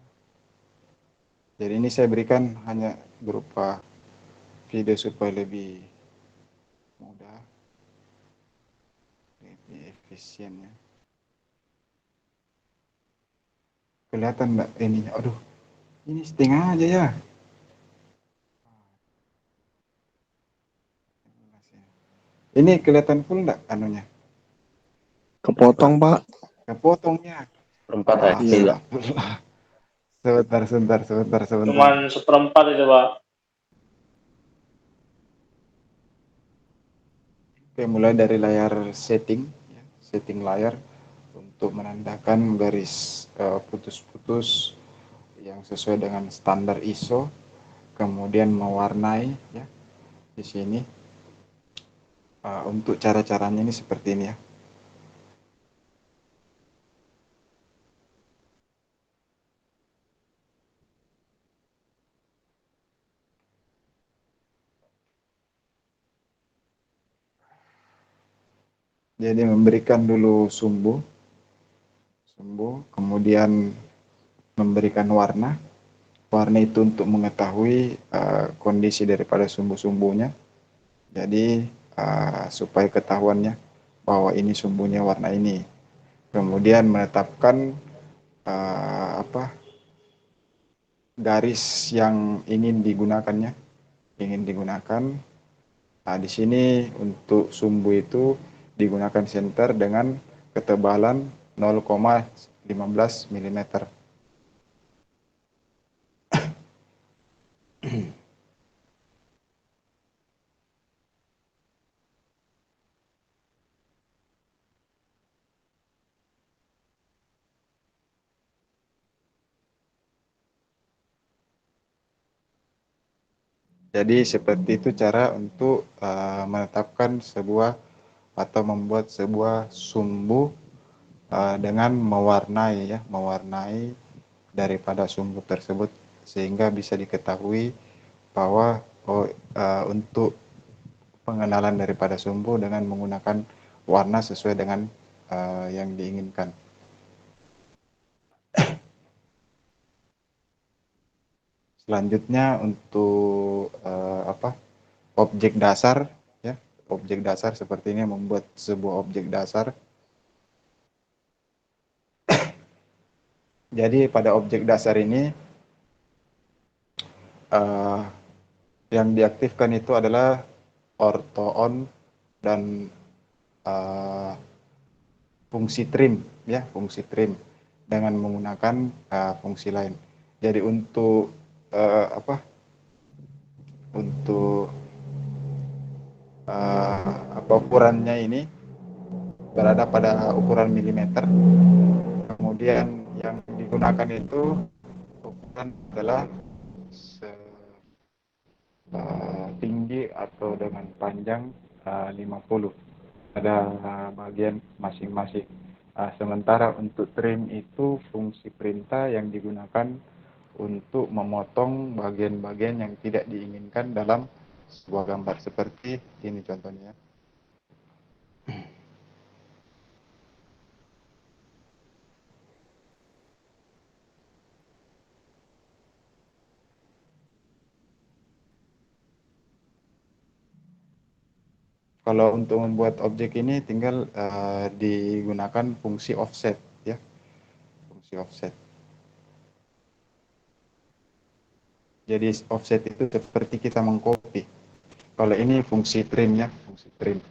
Jadi ini saya berikan hanya berupa video supaya lebih mudah, lebih efisien ya. Kelihatan nggak ininya? Aduh, ini setengah aja ya. Ini kelihatan full nggak anunya? Kepotong Pak. Kepotongnya. Perempat Iya. Sebentar. Cuman seperempat itu Pak. Oke, mulai dari layar setting, setting layar untuk menandakan garis putus-putus yang sesuai dengan standar ISO, kemudian mewarnai ya di sini. Untuk cara-caranya ini seperti ini ya. Jadi memberikan dulu sumbu, kemudian memberikan warna. Warna itu untuk mengetahui kondisi daripada sumbu-sumbunya. Jadi supaya ketahuannya bahwa ini sumbunya warna ini. Kemudian menetapkan garis yang ingin digunakannya, di sini untuk sumbu itu digunakan center dengan ketebalan 0,15 mm. Jadi seperti itu cara untuk menetapkan sebuah atau membuat sebuah sumbu dengan mewarnai daripada sumbu tersebut, sehingga bisa diketahui bahwa untuk pengenalan daripada sumbu dengan menggunakan warna sesuai dengan yang diinginkan. Selanjutnya untuk objek dasar ya, objek dasar seperti ini, membuat sebuah objek dasar. Jadi pada objek dasar ini yang diaktifkan itu adalah orto on dan fungsi trim, ya, fungsi trim dengan menggunakan fungsi lain. Jadi untuk untuk ukurannya ini berada pada ukuran milimeter. Kemudian yang digunakan itu ukuran adalah tinggi atau dengan panjang 50. Ada bagian masing-masing. Sementara untuk trim itu fungsi perintah yang digunakan untuk memotong bagian-bagian yang tidak diinginkan dalam sebuah gambar seperti ini contohnya. Kalau untuk membuat objek ini tinggal digunakan fungsi offset, ya, fungsi offset. Jadi offset itu seperti kita mengcopy. Kalau ini fungsi trim, ya, fungsi trim.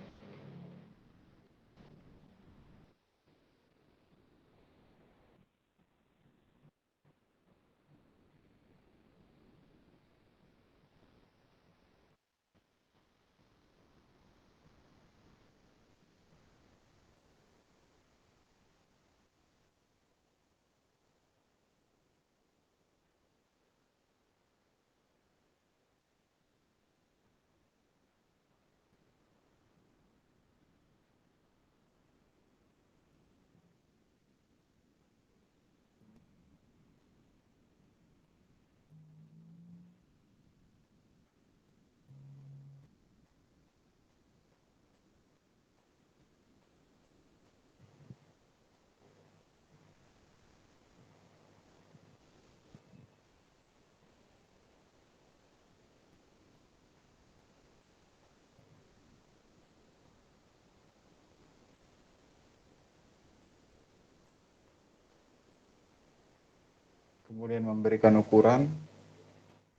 Kemudian memberikan ukuran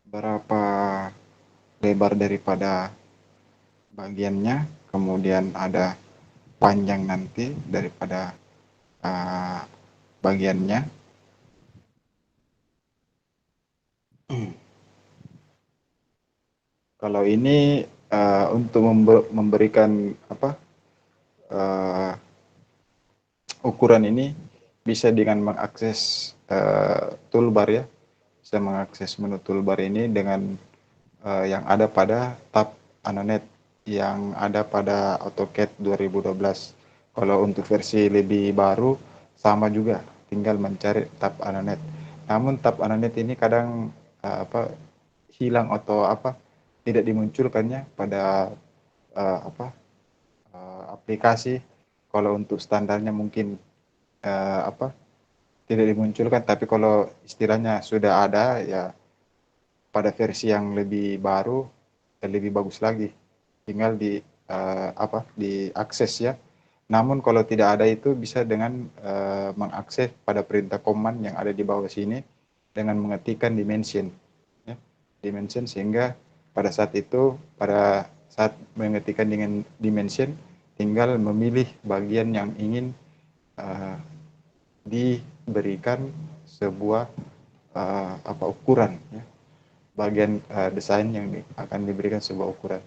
berapa lebar daripada bagiannya, kemudian ada panjang nanti daripada bagiannya. Kalau ini untuk memberikan ukuran ini bisa dengan mengakses toolbar, ya, bisa mengakses menu toolbar ini dengan yang ada pada tab Anonet yang ada pada AutoCAD 2012. Kalau untuk versi lebih baru sama juga, tinggal mencari tab Anonet. Namun tab Anonet ini kadang hilang atau tidak dimunculkannya pada aplikasi. Kalau untuk standarnya mungkin tidak dimunculkan, tapi kalau istilahnya sudah ada, ya, pada versi yang lebih baru dan lebih bagus lagi, tinggal diakses, ya. Namun kalau tidak ada itu bisa dengan mengakses pada perintah command yang ada di bawah sini dengan mengetikkan dimension, ya, dimension, sehingga pada saat mengetikkan dengan dimension tinggal memilih bagian yang ingin diberikan sebuah ukuran, ya, bagian desain yang akan diberikan sebuah ukuran.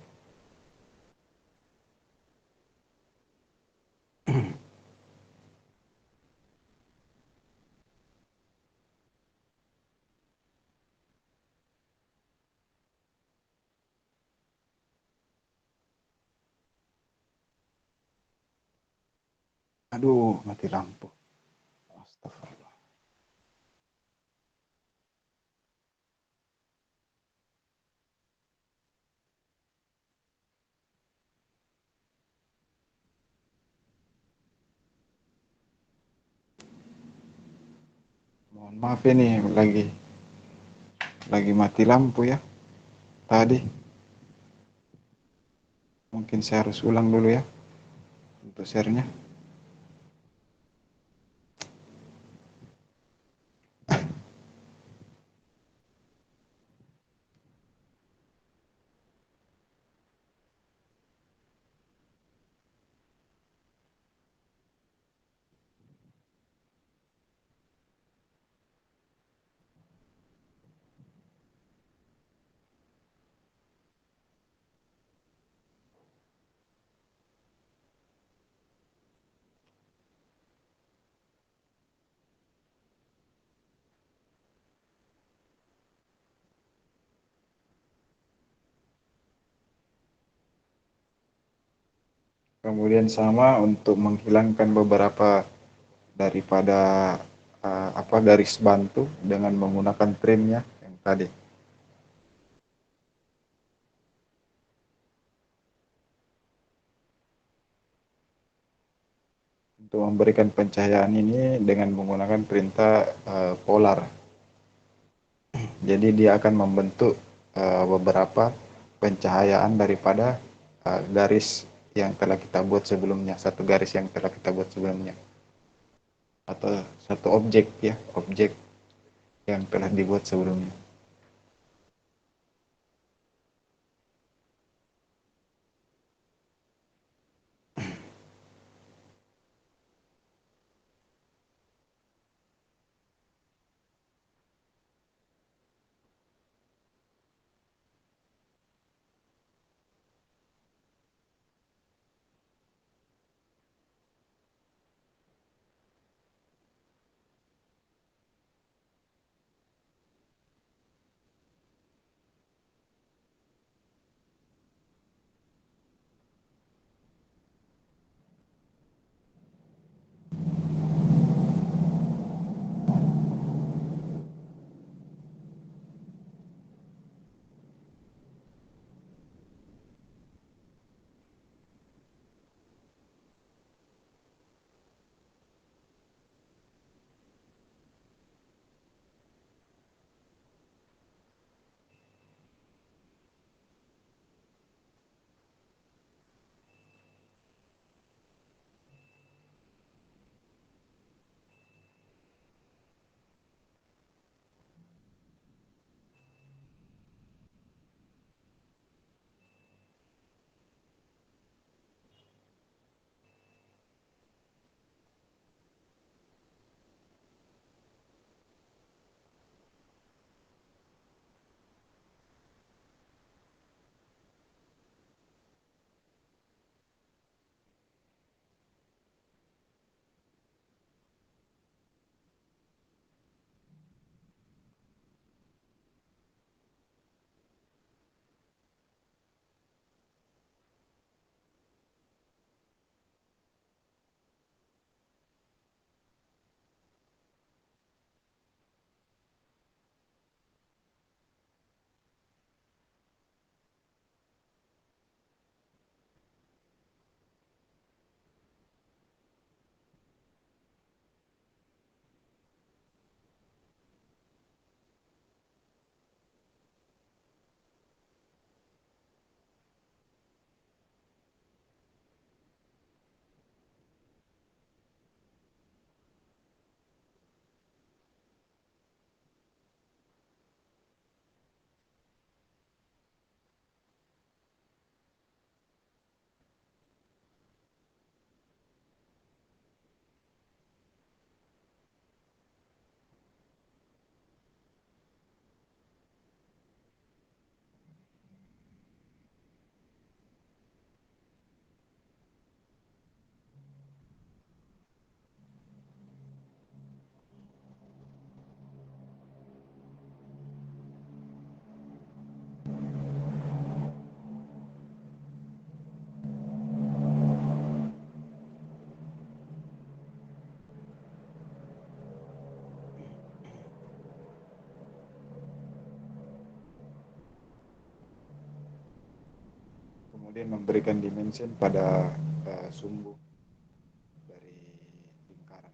Aduh, mati lampu. Astagfirullah. Mohon maaf ini lagi mati lampu, ya, tadi. Mungkin saya harus ulang dulu ya untuk share-nya. Kemudian sama untuk menghilangkan beberapa daripada garis bantu dengan menggunakan trimnya yang tadi. Untuk memberikan pencahayaan ini dengan menggunakan perintah polar. Jadi dia akan membentuk beberapa pencahayaan daripada garis yang telah kita buat sebelumnya, satu garis yang telah kita buat sebelumnya, atau satu objek ya, objek yang telah dibuat sebelumnya. Kemudian memberikan dimension pada sumbu dari lingkaran.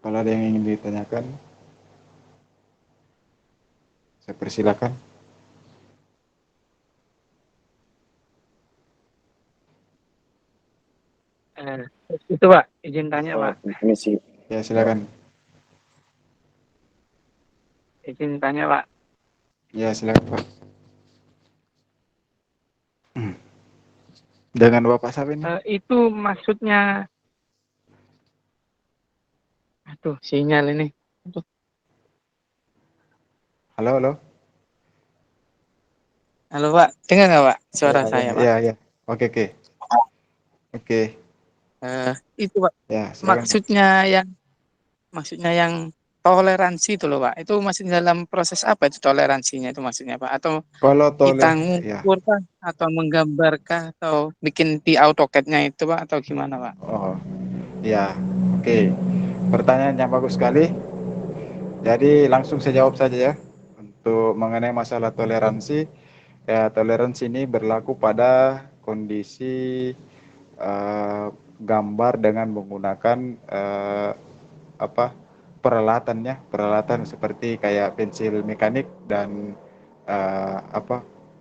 Kalau ada yang ingin ditanyakan, saya persilakan. Eh, itu Pak, izin tanya Pak, Misi. Ya, silakan. izin tanya Pak. Ya, silakan Pak. Dengan Bapak siapa ini? Itu maksudnya, aduh sinyal ini. Aduh. Halo, halo. Halo Pak, dengar nggak Pak suara Ya, ya, saya Pak? ya, ya. Oke, oke. Oke. Itu Pak, Ya, silakan Pak. maksudnya yang toleransi itu loh Pak. Itu masih dalam proses apa itu toleransinya itu maksudnya Pak? Atau Kalau kita ya. ngukur kah? Atau menggambarkah? Atau bikin di AutoCAD-nya itu Pak? Atau gimana Pak? Oh, ya. Oke. Pertanyaan yang bagus sekali. Jadi langsung saya jawab saja ya. Untuk mengenai masalah toleransi, ya toleransi ini berlaku pada kondisi eh, gambar dengan menggunakan apa peralatan seperti kayak pensil mekanik dan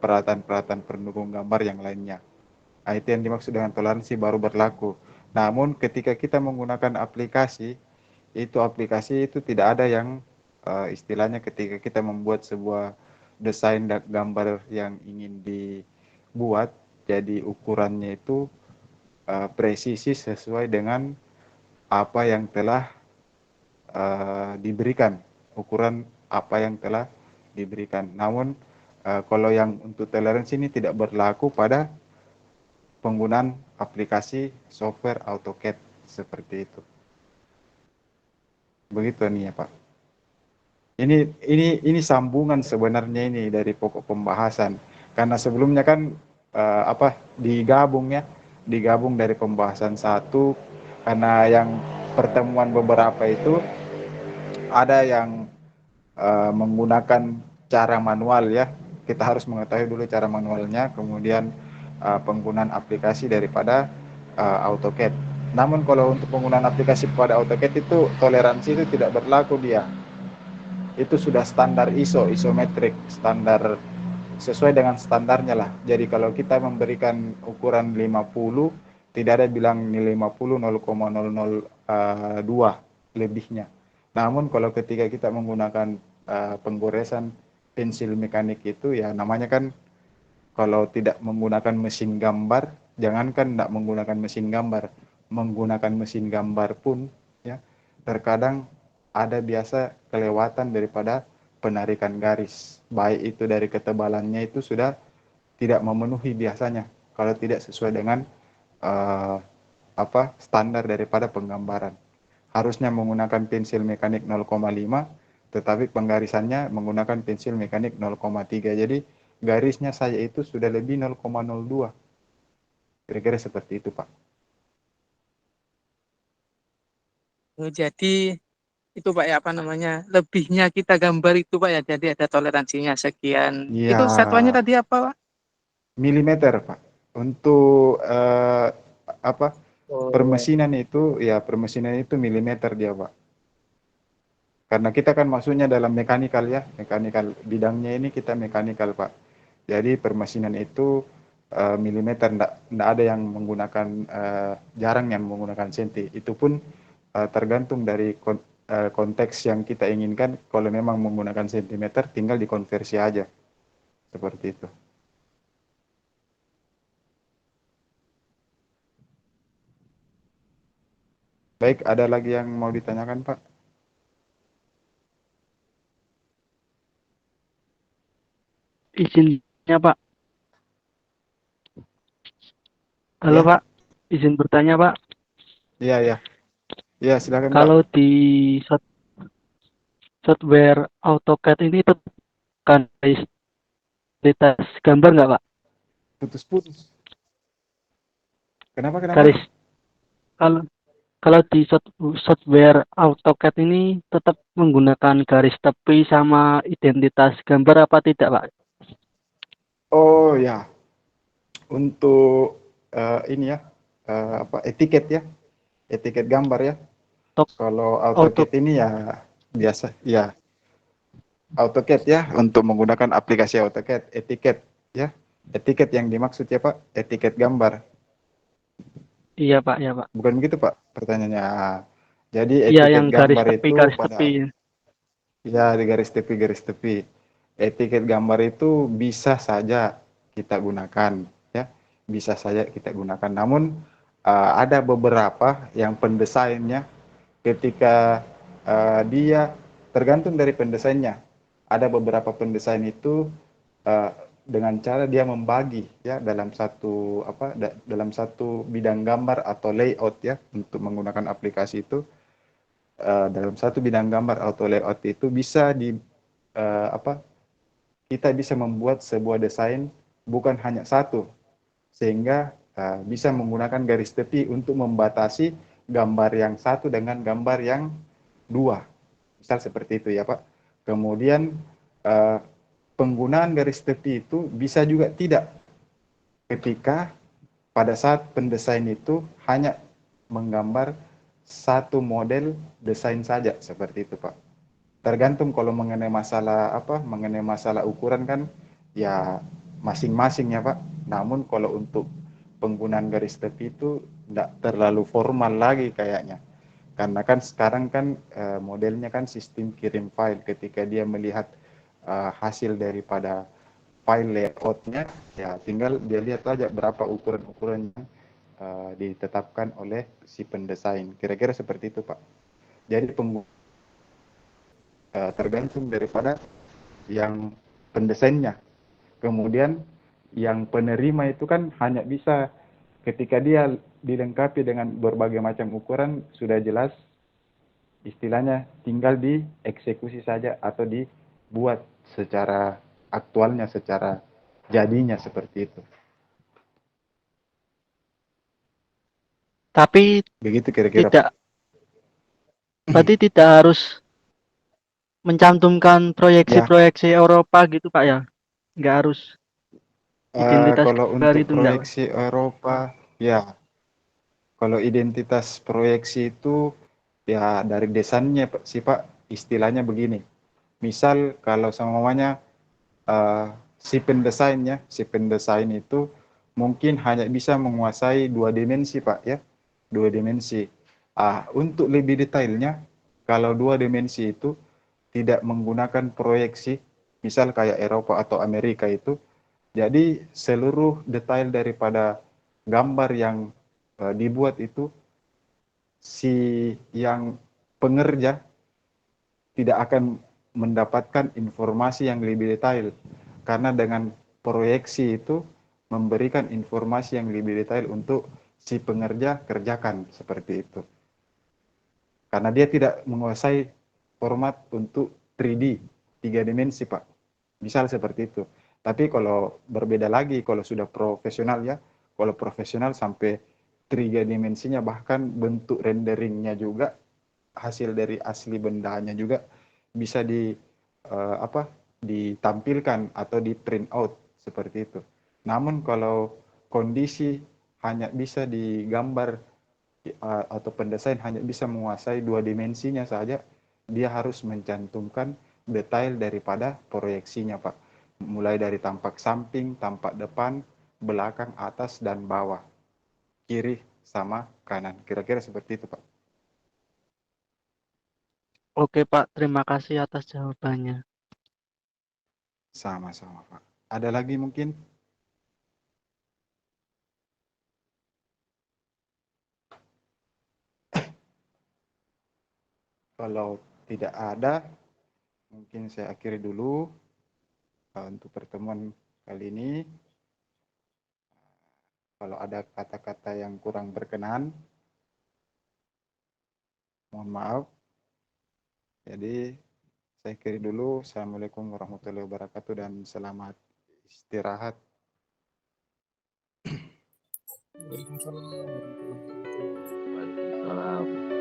peralatan-peralatan pendukung gambar yang lainnya. Nah, itu yang dimaksud dengan toleransi baru berlaku. Namun ketika kita menggunakan aplikasi itu tidak ada yang istilahnya ketika kita membuat sebuah desain dan gambar yang ingin dibuat, jadi ukurannya itu presisi sesuai dengan apa yang telah diberikan, ukuran apa yang telah diberikan. Namun kalau yang untuk toleransi ini tidak berlaku pada penggunaan aplikasi software AutoCAD seperti itu. Begitu nih ya Pak. Ini sambungan sebenarnya ini dari pokok pembahasan. Karena sebelumnya kan digabung dari pembahasan satu, karena yang pertemuan beberapa itu ada yang menggunakan cara manual ya. Kita harus mengetahui dulu cara manualnya, kemudian penggunaan aplikasi daripada AutoCAD. Namun kalau untuk penggunaan aplikasi pada AutoCAD itu toleransi itu tidak berlaku dia. Itu sudah standar ISO, isometrik, standar sesuai dengan standarnya lah. Jadi kalau kita memberikan ukuran 50, tidak ada bilang nilai 50 0,002 lebihnya. Namun kalau ketika kita menggunakan penggoresan pensil mekanik itu ya namanya kan, kalau tidak menggunakan mesin gambar, jangankan tidak menggunakan mesin gambar, menggunakan mesin gambar pun ya terkadang ada biasa kelewatan daripada penarikan garis, baik itu dari ketebalannya itu sudah tidak memenuhi biasanya kalau tidak sesuai dengan uh, standar daripada penggambaran. Harusnya menggunakan pensil mekanik 0,5, tetapi penggarisannya menggunakan pensil mekanik 0,3. Jadi garisnya saya itu sudah lebih 0,02. Kira-kira seperti itu, Pak. Jadi itu Pak ya apa namanya lebihnya kita gambar itu Pak ya, jadi ada toleransinya sekian. Ya, Itu satuannya tadi apa Pak? milimeter, Pak. Untuk apa Oh, permesinan itu milimeter dia, Pak. Karena kita kan maksudnya dalam mekanikal ya, mekanikal bidangnya ini kita mekanikal Pak. Jadi permesinan itu milimeter, enggak ada yang menggunakan jarang yang menggunakan senti. Itu pun tergantung dari konteks yang kita inginkan. Kalau memang menggunakan sentimeter, tinggal dikonversi aja seperti itu. Baik, ada lagi yang mau ditanyakan Pak? Izinnya Pak. Halo Ya, Pak, izin bertanya Pak. iya, iya. Iya, silakan Pak. Kalau di software AutoCAD ini tekan identitas gambar nggak Pak? Putus-putus. Kenapa, kenapa? Garis kalau kalau di software AutoCAD ini tetap menggunakan garis tepi sama identitas gambar apa tidak Pak? Oh ya, untuk ini ya, etiket ya, etiket gambar ya. Kalau Auto AutoCAD ini ya biasa ya AutoCAD ya untuk menggunakan aplikasi AutoCAD etiket ya. Etiket yang dimaksud ya Pak, etiket gambar. iya Pak, ya Pak. Bukan begitu Pak pertanyaannya. Jadi Iya yang etiket gambar itu garis tepi. pada ya di garis tepi. Etiket gambar itu bisa saja kita gunakan ya. Bisa saja kita gunakan. Namun ada beberapa yang pendesainnya ketika dia tergantung dari pendesainnya. Ada beberapa pendesain itu uh, dengan cara dia membagi ya dalam satu bidang gambar atau layout ya untuk menggunakan aplikasi itu dalam satu bidang gambar atau layout itu bisa uh, apa kita bisa membuat sebuah desain bukan hanya satu sehingga bisa menggunakan garis tepi untuk membatasi gambar yang satu dengan gambar yang dua. Misal seperti itu ya Pak. Kemudian penggunaan garis tepi itu bisa juga tidak ketika pada saat pendesain itu hanya menggambar satu model desain saja seperti itu Pak. Tergantung kalau mengenai masalah ukuran kan ya masing-masing ya Pak. Namun kalau untuk penggunaan garis tepi itu tidak terlalu formal lagi kayaknya. Karena kan sekarang kan modelnya kan sistem kirim file ketika dia melihat hasil daripada file layoutnya ya tinggal dia lihat aja berapa ukuran-ukuran yang ditetapkan oleh si pendesain. Kira-kira seperti itu Pak. Jadi tergantung daripada yang pendesainnya. Kemudian yang penerima itu kan hanya bisa ketika dia dilengkapi dengan berbagai macam ukuran sudah jelas istilahnya tinggal dieksekusi saja atau dibuat secara aktualnya secara jadinya seperti itu. Tapi Begitu kira-kira Pak. tidak, berarti tidak harus mencantumkan Ya, proyeksi-proyeksi Eropa gitu Pak ya? Nggak harus identitas kalau gambar untuk itu enggak Pak? proyeksi Eropa, ya kalau identitas proyeksi itu ya dari desainnya sih Pak, istilahnya begini. Misal kalau semuanya si pendesain itu mungkin hanya bisa menguasai dua dimensi Pak ya, dua dimensi. Untuk lebih detailnya, kalau dua dimensi itu tidak menggunakan proyeksi, misal kayak Eropa atau Amerika itu, jadi seluruh detail daripada gambar yang dibuat itu si yang pengerja tidak akan mendapatkan informasi yang lebih detail karena dengan proyeksi itu memberikan informasi yang lebih detail untuk si pengerja kerjakan seperti itu. Karena dia tidak menguasai format untuk 3D, tiga dimensi Pak. Misal seperti itu. Tapi kalau berbeda lagi, kalau sudah profesional ya, kalau profesional sampai tiga dimensinya bahkan bentuk renderingnya juga hasil dari asli bendanya juga bisa ditampilkan atau di print out seperti itu. Namun kalau kondisi hanya bisa digambar atau pendesain hanya bisa menguasai dua dimensinya saja, dia harus mencantumkan detail daripada proyeksinya Pak. Mulai dari tampak samping, tampak depan, belakang, atas, dan bawah. Kiri sama kanan. Kira-kira seperti itu Pak. Oke Pak, terima kasih atas jawabannya. Sama-sama Pak. Ada lagi mungkin? Kalau tidak ada, mungkin saya akhiri dulu untuk pertemuan kali ini. Kalau ada kata-kata yang kurang berkenan, mohon maaf. Jadi saya akhiri dulu. Assalamualaikum warahmatullahi wabarakatuh dan selamat istirahat. Waalaikumsalam.